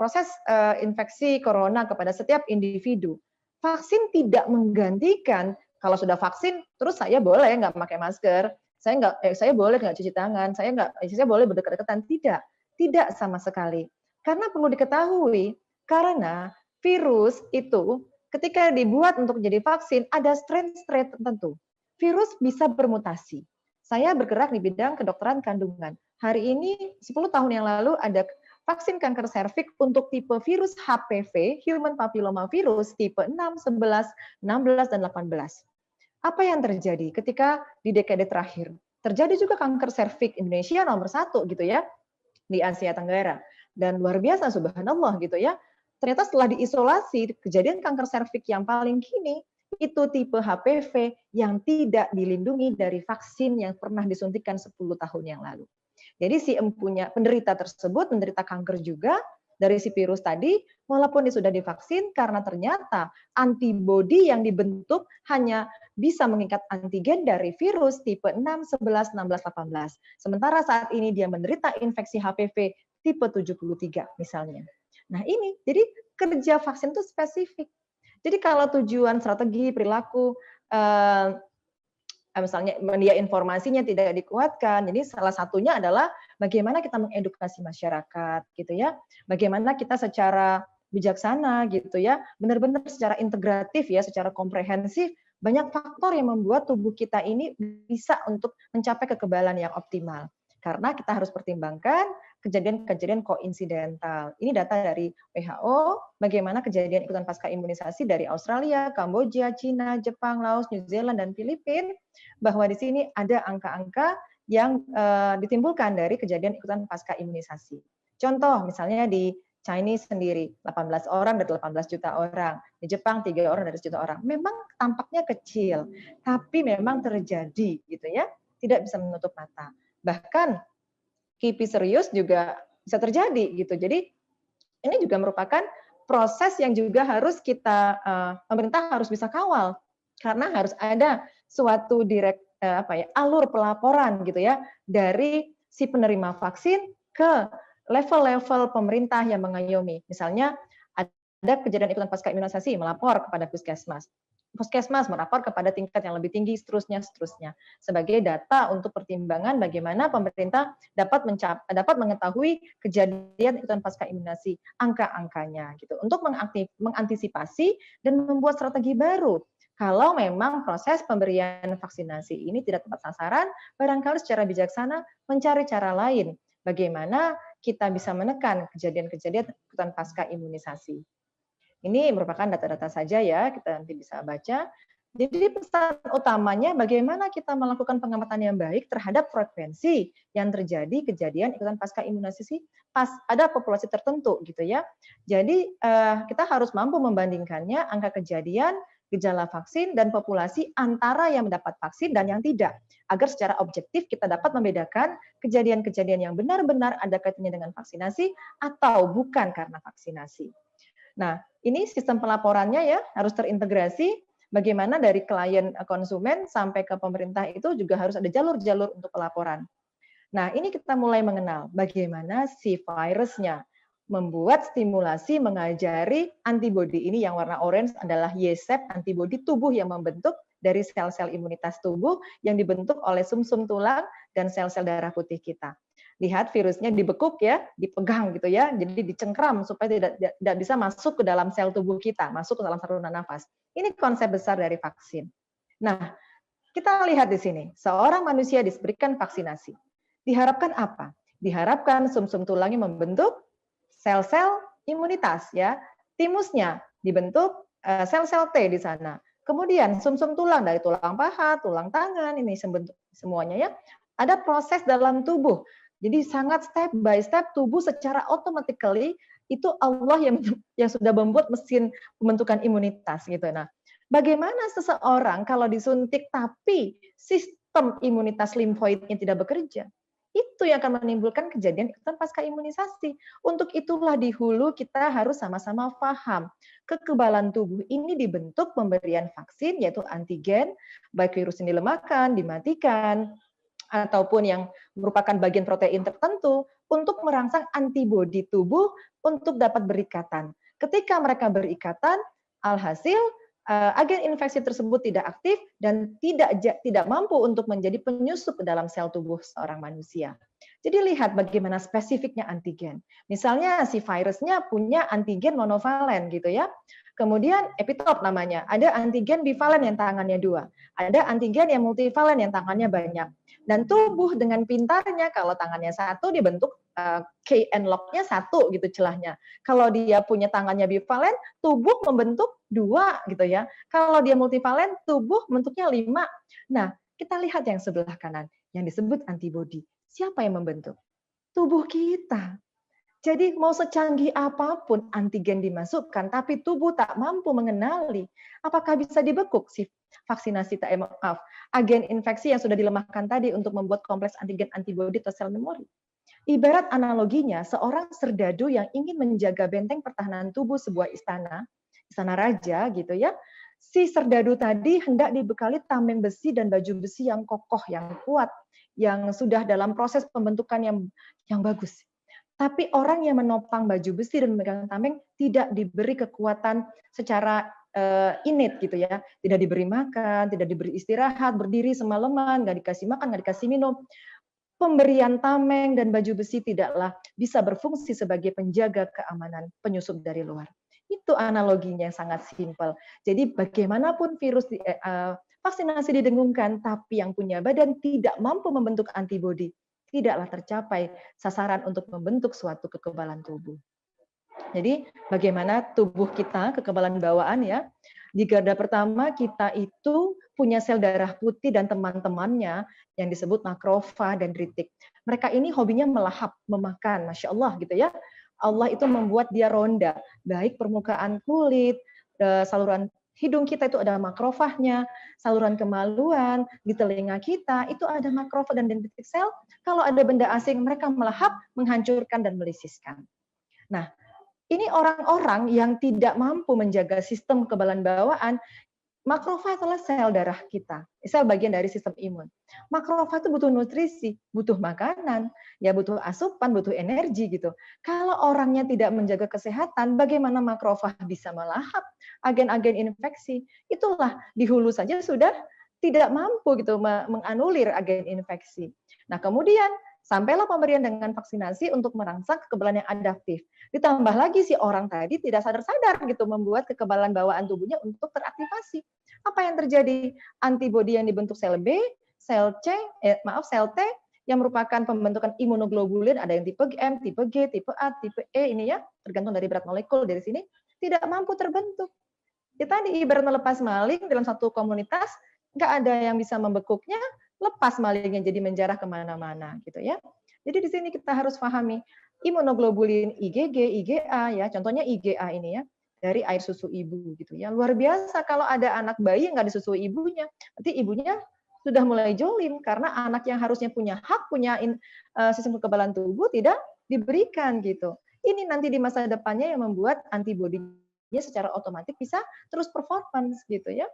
proses infeksi corona kepada setiap individu, vaksin tidak menggantikan kalau sudah vaksin terus saya boleh nggak pakai masker, saya boleh nggak cuci tangan, saya boleh berdekat-dekatan, tidak sama sekali. Karena perlu diketahui, karena virus itu ketika dibuat untuk jadi vaksin ada strain-strain tertentu. Virus bisa bermutasi. Saya bergerak di bidang kedokteran kandungan. Hari ini 10 tahun yang lalu ada vaksin kanker serviks untuk tipe virus HPV, Human Papilloma Virus, tipe 6, 11, 16, dan 18. Apa yang terjadi ketika di dekade terakhir? Terjadi juga kanker serviks Indonesia nomor 1 gitu ya, di Asia Tenggara. Dan luar biasa, subhanallah gitu ya. Ternyata setelah diisolasi, kejadian kanker serviks yang paling kini, itu tipe HPV yang tidak dilindungi dari vaksin yang pernah disuntikan 10 tahun yang lalu. Jadi si empunya penderita tersebut menderita kanker juga dari si virus tadi, walaupun dia sudah divaksin, karena ternyata antibodi yang dibentuk hanya bisa mengikat antigen dari virus tipe 6, 11, 16, 18. Sementara saat ini dia menderita infeksi HPV tipe 73 misalnya. Nah ini, jadi kerja vaksin itu spesifik. Jadi kalau tujuan strategi perilaku misalnya media informasinya tidak dikuatkan. Jadi salah satunya adalah bagaimana kita mengedukasi masyarakat gitu ya. Bagaimana kita secara bijaksana gitu ya, benar-benar secara integratif ya, secara komprehensif, banyak faktor yang membuat tubuh kita ini bisa untuk mencapai kekebalan yang optimal. Karena kita harus pertimbangkan kejadian-kejadian koinsidental. Ini data dari WHO, bagaimana kejadian ikutan pasca imunisasi dari Australia, Kamboja, Cina, Jepang, Laos, New Zealand, dan Filipina, bahwa di sini ada angka-angka yang ditimbulkan dari kejadian ikutan pasca imunisasi. Contoh, misalnya di Chinese sendiri, 18 orang dari 18 juta orang. Di Jepang, 3 orang dari 1 juta orang. Memang tampaknya kecil, tapi memang terjadi, gitu ya. Tidak bisa menutup mata. Bahkan kipi serius juga bisa terjadi gitu. Jadi ini juga merupakan proses yang juga harus kita pemerintah harus bisa kawal karena harus ada suatu alur pelaporan gitu ya dari si penerima vaksin ke level-level pemerintah yang mengayomi. Misalnya ada kejadian ikutan pasca imunisasi melapor kepada puskesmas. Puskesmas melapor kepada tingkat yang lebih tinggi, seterusnya sebagai data untuk pertimbangan bagaimana pemerintah dapat mengetahui kejadian ikutan pasca imunisasi, angka-angkanya gitu untuk mengantisipasi dan membuat strategi baru. Kalau memang proses pemberian vaksinasi ini tidak tepat sasaran, barangkali secara bijaksana mencari cara lain bagaimana kita bisa menekan kejadian-kejadian ikutan pasca imunisasi. Ini merupakan data-data saja ya, kita nanti bisa baca. Jadi pesan utamanya bagaimana kita melakukan pengamatan yang baik terhadap frekuensi yang terjadi kejadian ikutan pasca imunisasi pada populasi tertentu gitu ya. Jadi kita harus mampu membandingkannya angka kejadian, gejala vaksin dan populasi antara yang mendapat vaksin dan yang tidak, agar secara objektif kita dapat membedakan kejadian-kejadian yang benar-benar ada kaitannya dengan vaksinasi atau bukan karena vaksinasi. Nah, ini sistem pelaporannya ya harus terintegrasi. Bagaimana dari klien konsumen sampai ke pemerintah itu juga harus ada jalur-jalur untuk pelaporan. Nah, ini kita mulai mengenal bagaimana si virusnya membuat stimulasi mengajari antibodi ini yang warna orange adalah YSEP, antibodi tubuh yang membentuk dari sel-sel imunitas tubuh yang dibentuk oleh sumsum tulang dan sel-sel darah putih kita. Lihat virusnya dibekuk ya, dipegang gitu ya, jadi dicengkram supaya tidak bisa masuk ke dalam sel tubuh kita, masuk ke dalam saluran nafas. Ini konsep besar dari vaksin. Nah, kita lihat di sini, seorang manusia diberikan vaksinasi. Diharapkan apa? Diharapkan sumsum tulangnya membentuk sel-sel imunitas ya. Timusnya dibentuk sel-sel T di sana. Kemudian sumsum tulang dari tulang paha, tulang tangan, ini semuanya ya. Ada proses dalam tubuh. Jadi sangat step by step tubuh secara automatically itu Allah yang sudah membuat mesin pembentukan imunitas gitu. Nah, bagaimana seseorang kalau disuntik tapi sistem imunitas limfoidnya tidak bekerja? Itu yang akan menimbulkan kejadian ikutan pasca imunisasi. Untuk itulah di hulu kita harus sama-sama paham. Kekebalan tubuh ini dibentuk pemberian vaksin yaitu antigen, baik virus yang dilemahkan, dimatikan, ataupun yang merupakan bagian protein tertentu untuk merangsang antibodi tubuh untuk dapat berikatan. Ketika mereka berikatan, alhasil agen infeksi tersebut tidak aktif dan tidak mampu untuk menjadi penyusup ke dalam sel tubuh seorang manusia. Jadi lihat bagaimana spesifiknya antigen. Misalnya si virusnya punya antigen monovalen gitu ya. Kemudian epitop namanya, ada antigen bivalen yang tangannya 2, ada antigen yang multivalen yang tangannya banyak. Dan tubuh dengan pintarnya kalau tangannya 1 dibentuk KN lock-nya 1 gitu celahnya. Kalau dia punya tangannya bivalen, tubuh membentuk 2 gitu ya. Kalau dia multivalen, tubuh bentuknya 5. Nah, kita lihat yang sebelah kanan yang disebut antibodi. Siapa yang membentuk? Tubuh kita. Jadi mau secanggih apapun antigen dimasukkan, tapi tubuh tak mampu mengenali, apakah bisa dibekuk si vaksinasi agen infeksi yang sudah dilemahkan tadi untuk membuat kompleks antigen antibodi atau sel memori? Ibarat analoginya, seorang serdadu yang ingin menjaga benteng pertahanan tubuh sebuah istana, istana raja gitu ya, si serdadu tadi hendak dibekali tameng besi dan baju besi yang kokoh, yang kuat, yang sudah dalam proses pembentukan yang bagus. Tapi orang yang menopang baju besi dan memegang tameng tidak diberi kekuatan secara innate gitu ya, tidak diberi makan, tidak diberi istirahat, berdiri semalaman, nggak dikasih makan, nggak dikasih minum. Pemberian tameng dan baju besi tidaklah bisa berfungsi sebagai penjaga keamanan penyusup dari luar. Itu analoginya yang sangat simpel. Jadi bagaimanapun virus vaksinasi didengungkan, tapi yang punya badan tidak mampu membentuk antibodi, tidaklah tercapai sasaran untuk membentuk suatu kekebalan tubuh. Jadi bagaimana tubuh kita, kekebalan bawaan ya, di garda pertama kita itu punya sel darah putih dan teman-temannya yang disebut makrofag dan dendritik. Mereka ini hobinya melahap, memakan, Masya Allah gitu ya. Allah itu membuat dia ronda, baik permukaan kulit, saluran hidung kita itu ada makrofagnya, saluran kemaluan, di telinga kita itu ada makrofag dan dendritik sel. Kalau ada benda asing, mereka melahap, menghancurkan, dan melisiskan. Nah, ini orang-orang yang tidak mampu menjaga sistem kekebalan bawaan. Makrofag adalah sel darah kita, sel bagian dari sistem imun. Makrofag itu butuh nutrisi, butuh makanan, ya butuh asupan, butuh energi gitu. Kalau orangnya tidak menjaga kesehatan, bagaimana makrofag bisa melahap agen-agen infeksi? Itulah di hulu saja sudah tidak mampu gitu menganulir agen infeksi. Nah, kemudian sampailah pemberian dengan vaksinasi untuk merangsang kekebalan yang adaptif. Ditambah lagi si orang tadi tidak sadar-sadar gitu membuat kekebalan bawaan tubuhnya untuk teraktivasi. Apa yang terjadi? Antibodi yang dibentuk sel B, sel sel T yang merupakan pembentukan imunoglobulin, ada yang tipe M, tipe G, tipe A, tipe E ini ya, tergantung dari berat molekul dari sini, tidak mampu terbentuk. Ya tadi ibarat melepas maling dalam satu komunitas, nggak ada yang bisa membekuknya, lepas malingnya jadi menjarah kemana-mana gitu ya. Jadi di sini kita harus pahami imunoglobulin IgG, IgA ya, contohnya IgA ini ya, dari air susu ibu gitu ya. Luar biasa kalau ada anak bayi yang nggak disusui ibunya, berarti ibunya sudah mulai jolim karena anak yang harusnya punya hak, punya sistem kekebalan tubuh tidak diberikan gitu. Ini nanti di masa depannya yang membuat antibodinya secara otomatis bisa terus performance gitu ya.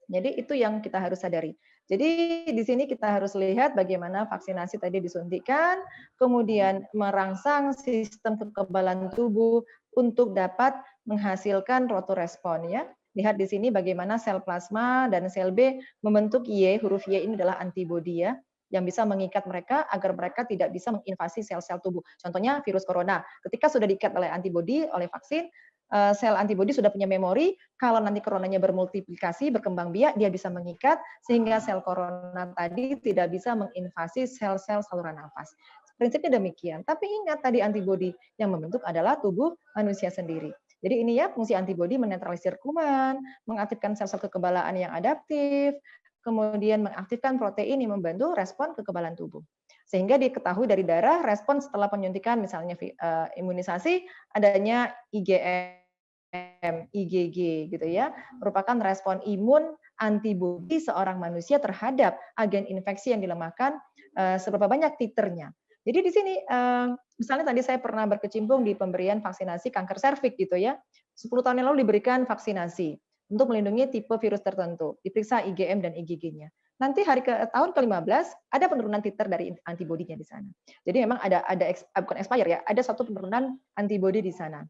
Jadi itu yang kita harus sadari. Jadi di sini kita harus lihat bagaimana vaksinasi tadi disuntikan, kemudian merangsang sistem kekebalan tubuh untuk dapat menghasilkan rotorespon ya. Lihat di sini bagaimana sel plasma dan sel B membentuk Y, huruf Y ini adalah antibodi ya, yang bisa mengikat mereka agar mereka tidak bisa menginvasi sel-sel tubuh. Contohnya virus corona, ketika sudah diikat oleh antibodi, oleh vaksin, sel antibodi sudah punya memori, kalau nanti coronanya bermultiplikasi, berkembang biak, dia bisa mengikat, sehingga sel corona tadi tidak bisa menginvasi sel-sel saluran nafas. Prinsipnya demikian. Tapi ingat tadi antibodi yang membentuk adalah tubuh manusia sendiri. Jadi ini ya fungsi antibodi menetralisir kuman, mengaktifkan sel-sel kekebalan yang adaptif, kemudian mengaktifkan protein yang membantu respon kekebalan tubuh. Sehingga diketahui dari darah respon setelah penyuntikan misalnya imunisasi adanya IgM, IgG gitu ya, merupakan respon imun antibodi seorang manusia terhadap agen infeksi yang dilemahkan seberapa banyak titernya. Jadi di sini misalnya tadi saya pernah berkecimpung di pemberian vaksinasi kanker serviks gitu ya. 10 tahun yang lalu diberikan vaksinasi untuk melindungi tipe virus tertentu, diperiksa IgM dan IgG-nya. Nanti tahun ke-15 ada penurunan titer dari antibodinya di sana. Jadi memang ada bukan expire ya, ada satu penurunan antibodi di sana.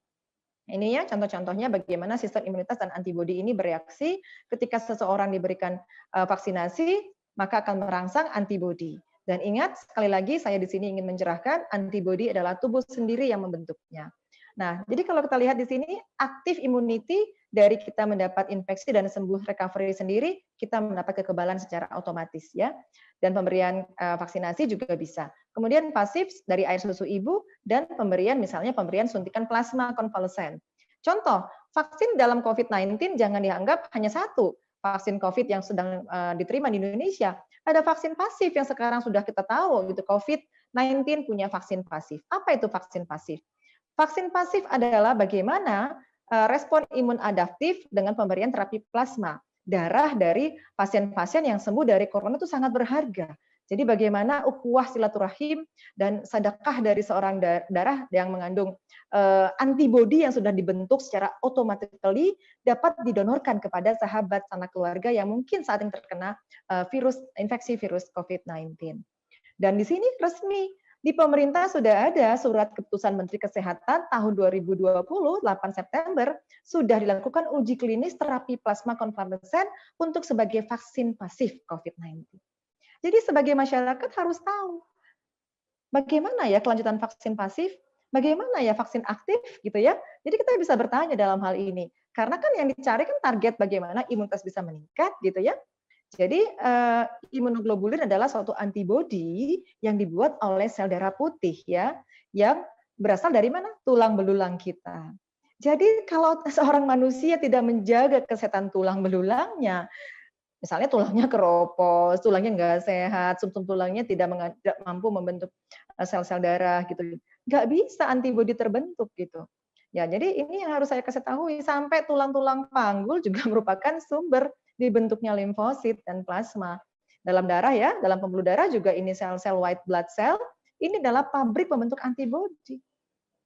Ini ya contoh-contohnya bagaimana sistem imunitas dan antibodi ini bereaksi ketika seseorang diberikan vaksinasi, maka akan merangsang antibodi. Dan ingat, sekali lagi saya di sini ingin mencerahkan, antibodi adalah tubuh sendiri yang membentuknya. Nah, jadi kalau kita lihat di sini, aktif immunity dari kita mendapat infeksi dan sembuh recovery sendiri, kita mendapat kekebalan secara otomatis ya. Dan pemberian vaksinasi juga bisa. Kemudian pasif dari air susu ibu dan pemberian misalnya pemberian suntikan plasma konvalesen. Contoh, vaksin dalam COVID-19 jangan dianggap hanya satu vaksin COVID yang sedang diterima di Indonesia. Ada vaksin pasif yang sekarang sudah kita tahu gitu. COVID-19 punya vaksin pasif. Apa itu vaksin pasif? Vaksin pasif adalah bagaimana respon imun adaptif dengan pemberian terapi plasma. Darah dari pasien-pasien yang sembuh dari corona itu sangat berharga. Jadi bagaimana ukhuwah silaturahim dan sedekah dari seorang darah yang mengandung antibodi yang sudah dibentuk secara automatically dapat didonorkan kepada sahabat sanak keluarga yang mungkin saat ini terkena infeksi virus COVID-19. Dan di sini resmi di pemerintah sudah ada surat keputusan Menteri Kesehatan tahun 2020, 8 September, sudah dilakukan uji klinis terapi plasma konvalesen untuk sebagai vaksin pasif COVID-19. Jadi sebagai masyarakat harus tahu bagaimana ya kelanjutan vaksin pasif, bagaimana ya vaksin aktif gitu ya. Jadi kita bisa bertanya dalam hal ini. Karena kan yang dicari kan target bagaimana imunitas bisa meningkat gitu ya. Jadi imunoglobulin adalah suatu antibodi yang dibuat oleh sel darah putih ya, yang berasal dari mana? Tulang belulang kita. Jadi kalau seorang manusia tidak menjaga kesehatan tulang belulangnya, misalnya tulangnya keropos, tulangnya nggak sehat, sumsum tulangnya tidak mampu membentuk sel-sel darah gitu, nggak bisa antibodi terbentuk gitu. Ya, jadi ini yang harus saya kasih tahu, sampai tulang-tulang panggul juga merupakan sumber dibentuknya limfosit dan plasma. Dalam darah ya, dalam pembuluh darah juga ini sel-sel white blood cell, ini adalah pabrik pembentuk antibodi.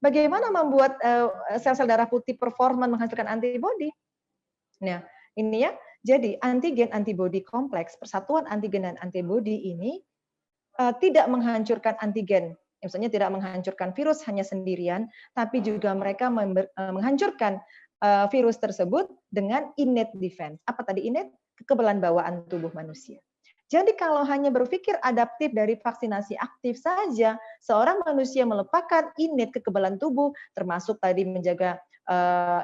Bagaimana membuat sel-sel darah putih performan menghasilkan antibodi? Nah, ini ya, jadi antigen antibodi kompleks, persatuan antigen dan antibodi ini tidak menghancurkan antigen, misalnya tidak menghancurkan virus hanya sendirian, tapi juga mereka menghancurkan virus tersebut dengan innate defense. Apa tadi innate? Kekebalan bawaan tubuh manusia. Jadi kalau hanya berpikir adaptif dari vaksinasi aktif saja, seorang manusia melupakan innate kekebalan tubuh, termasuk tadi menjaga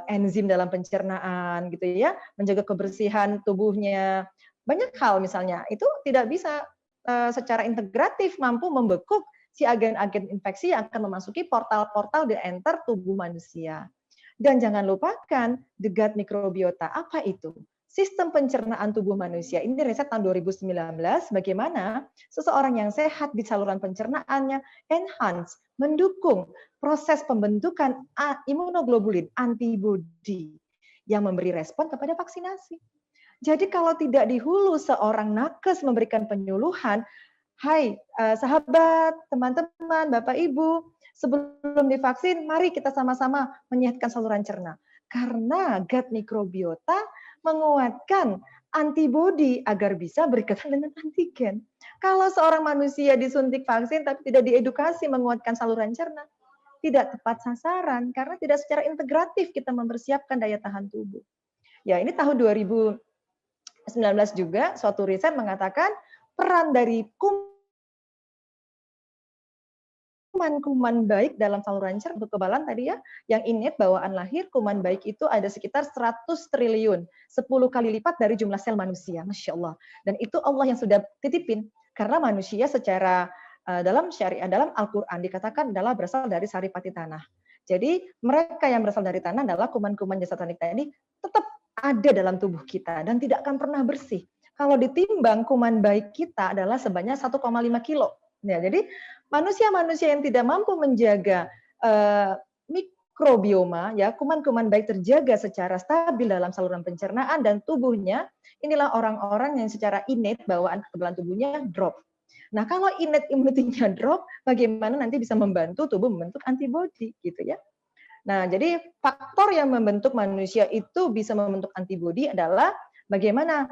enzim dalam pencernaan, gitu ya, menjaga kebersihan tubuhnya, banyak hal misalnya itu tidak bisa secara integratif mampu membekuk si agen-agen infeksi yang akan memasuki portal-portal di enter tubuh manusia. Dan jangan lupakan the gut microbiota. Apa itu? Sistem pencernaan tubuh manusia. Ini riset tahun 2019, bagaimana seseorang yang sehat di saluran pencernaannya enhance, mendukung proses pembentukan imunoglobulin, antibodi yang memberi respon kepada vaksinasi. Jadi kalau tidak di hulu seorang nakes memberikan penyuluhan, hai sahabat, teman-teman, Bapak Ibu, sebelum divaksin, mari kita sama-sama menyehatkan saluran cerna. Karena gut microbiota menguatkan antibodi agar bisa berikatan dengan antigen. Kalau seorang manusia disuntik vaksin tapi tidak diedukasi menguatkan saluran cerna, tidak tepat sasaran karena tidak secara integratif kita mempersiapkan daya tahan tubuh. Ya, ini tahun 2019 juga suatu riset mengatakan peran dari kuman-kuman baik dalam saluran cerna untuk kekebalan tadi ya, yang innate bawaan lahir, kuman baik itu ada sekitar 100 triliun, 10 kali lipat dari jumlah sel manusia, Masya Allah. Dan itu Allah yang sudah titipin, karena manusia secara dalam syariah, dalam Al-Quran dikatakan adalah berasal dari saripati tanah. Jadi mereka yang berasal dari tanah adalah kuman-kuman jasad tadi tetap ada dalam tubuh kita dan tidak akan pernah bersih. Kalau ditimbang, kuman baik kita adalah sebanyak 1,5 kilo. Ya, jadi manusia-manusia yang tidak mampu menjaga mikrobioma, ya kuman-kuman baik terjaga secara stabil dalam saluran pencernaan dan tubuhnya, inilah orang-orang yang secara innate bawaan kekebalan tubuhnya drop. Nah, kalau innate immunity-nya drop, bagaimana nanti bisa membantu tubuh membentuk antibodi, gitu ya. Nah, jadi faktor yang membentuk manusia itu bisa membentuk antibodi adalah bagaimana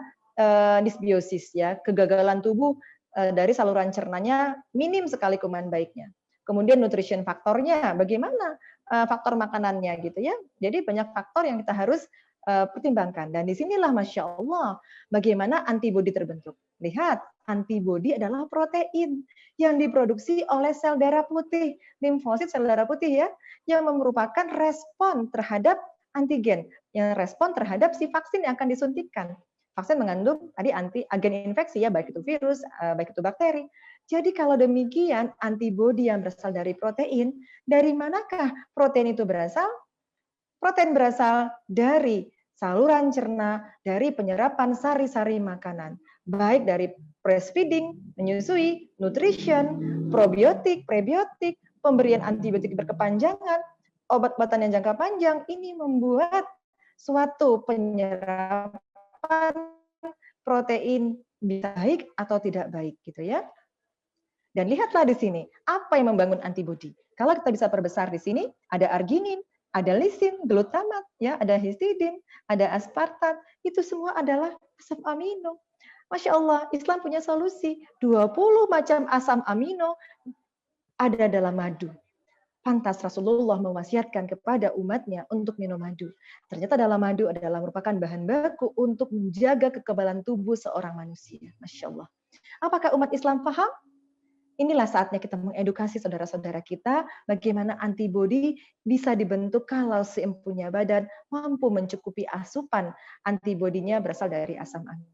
dysbiosis, ya, kegagalan tubuh dari saluran cernanya minim sekali kuman baiknya. Kemudian nutrition faktornya, bagaimana faktor makanannya gitu ya. Jadi banyak faktor yang kita harus pertimbangkan. Dan disinilah Masya Allah, bagaimana antibodi terbentuk. Lihat, antibodi adalah protein yang diproduksi oleh sel darah putih, limfosit sel darah putih ya, yang merupakan respon terhadap antigen, yang respon terhadap si vaksin yang akan disuntikkan. Vaksin mengandung tadi agen infeksi ya, baik itu virus, baik itu bakteri. Jadi kalau demikian, antibodi yang berasal dari protein, dari manakah protein itu berasal? Protein berasal dari saluran cerna, dari penyerapan sari-sari makanan, baik dari breastfeeding, menyusui, nutrition, probiotik, prebiotik, pemberian antibiotik berkepanjangan, obat-obatan yang jangka panjang, ini membuat suatu penyerapan protein baik atau tidak baik gitu ya. Dan lihatlah di sini, apa yang membangun antibodi. Kalau kita bisa perbesar di sini, ada arginin, ada lisin, glutamat, ya, ada histidin, ada aspartat, itu semua adalah asam amino. Masya Allah, Islam punya solusi. 20 macam asam amino ada dalam madu. Pantas Rasulullah mewasiatkan kepada umatnya untuk minum madu. Ternyata dalam madu adalah merupakan bahan baku untuk menjaga kekebalan tubuh seorang manusia. Masya Allah. Apakah umat Islam paham? Inilah saatnya kita mengedukasi saudara-saudara kita bagaimana antibodi bisa dibentuk kalau seempunya badan mampu mencukupi asupan antibodinya berasal dari asam amino.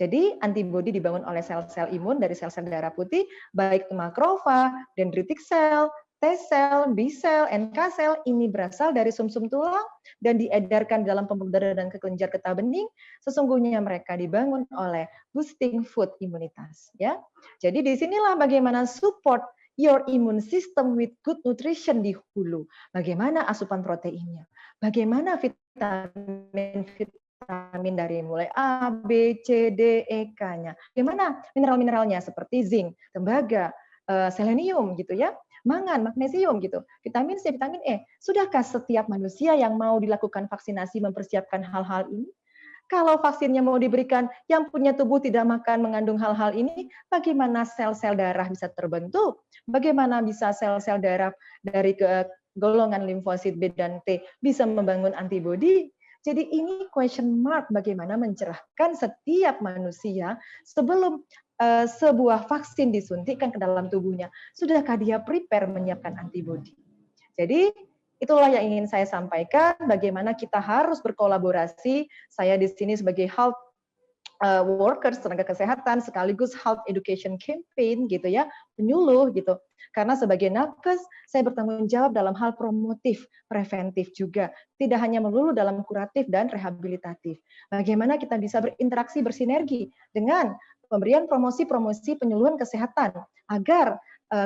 Jadi antibodi dibangun oleh sel-sel imun dari sel-sel darah putih, baik makrofag, dendritik sel, T sel, B sel, NK sel, ini berasal dari sumsum tulang dan diedarkan dalam pembuluh darah dan kelenjar getah bening. Sesungguhnya mereka dibangun oleh boosting food imunitas. Ya, jadi disinilah bagaimana support your immune system with good nutrition di hulu. Bagaimana asupan proteinnya, bagaimana vitamin dari mulai A, B, C, D, E, K-nya. Bagaimana mineral-mineralnya seperti zinc, tembaga, selenium gitu ya, mangan, magnesium gitu, vitamin C, vitamin E. Sudahkah setiap manusia yang mau dilakukan vaksinasi mempersiapkan hal-hal ini? Kalau vaksinnya mau diberikan, yang punya tubuh tidak makan mengandung hal-hal ini, bagaimana sel-sel darah bisa terbentuk? Bagaimana bisa sel-sel darah dari golongan limfosit B dan T bisa membangun antibodi? Jadi ini question mark bagaimana mencerahkan setiap manusia sebelum sebuah vaksin disuntikkan ke dalam tubuhnya. Sudahkah dia prepare menyiapkan antibodi? Jadi itulah yang ingin saya sampaikan, bagaimana kita harus berkolaborasi. Saya di sini sebagai health workers, tenaga kesehatan, sekaligus health education campaign gitu ya, penyuluh gitu. Karena sebagai nakes, saya bertanggung jawab dalam hal promotif, preventif juga. Tidak hanya melulu dalam kuratif dan rehabilitatif. Bagaimana kita bisa berinteraksi, bersinergi dengan pemberian promosi-promosi penyuluhan kesehatan agar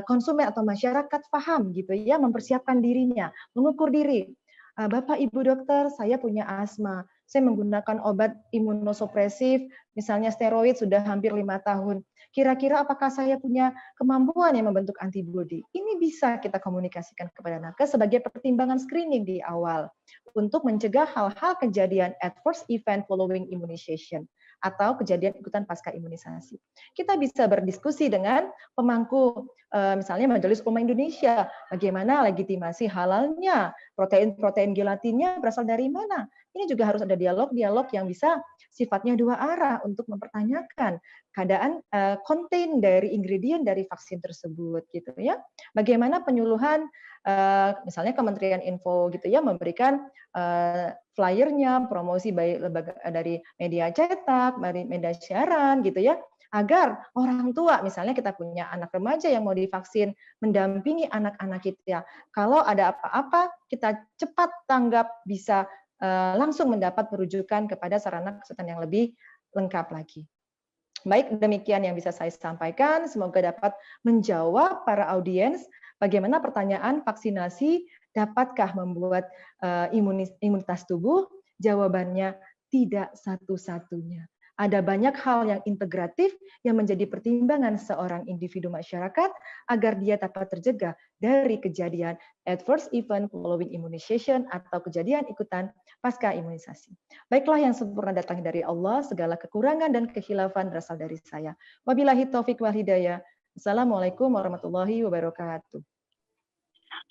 konsumen atau masyarakat paham gitu ya, mempersiapkan dirinya, mengukur diri. Bapak Ibu dokter, saya punya asma. Saya menggunakan obat imunosupresif, misalnya steroid sudah hampir 5 tahun. Kira-kira apakah saya punya kemampuan yang membentuk antibodi? Ini bisa kita komunikasikan kepada nakes sebagai pertimbangan screening di awal untuk mencegah hal-hal kejadian adverse event following immunization atau kejadian ikutan pasca imunisasi. Kita bisa berdiskusi dengan pemangku, misalnya Majelis Ulama Indonesia, bagaimana legitimasi halalnya, protein-protein gelatinnya berasal dari mana. Ini juga harus ada dialog-dialog yang bisa sifatnya dua arah untuk mempertanyakan keadaan konten dari ingredient dari vaksin tersebut gitu ya. Bagaimana penyuluhan misalnya Kementerian Info gitu ya memberikan flyernya, promosi baik dari media cetak, dari media siaran gitu ya, agar orang tua misalnya kita punya anak remaja yang mau divaksin, mendampingi anak-anak kita. Kalau ada apa-apa kita cepat tanggap, bisa langsung mendapat perujukan kepada sarana kesehatan yang lebih lengkap lagi. Baik, demikian yang bisa saya sampaikan. Semoga dapat menjawab para audiens bagaimana pertanyaan vaksinasi dapatkah membuat imunitas tubuh? Jawabannya tidak satu-satunya. Ada banyak hal yang integratif yang menjadi pertimbangan seorang individu masyarakat agar dia dapat tercegah dari kejadian adverse event following immunization atau kejadian ikutan pasca imunisasi. Baiklah, yang sempurna datang dari Allah, segala kekurangan dan kekhilafan berasal dari saya. Wabillahi taufik wal hidayah. Assalamualaikum warahmatullahi wabarakatuh.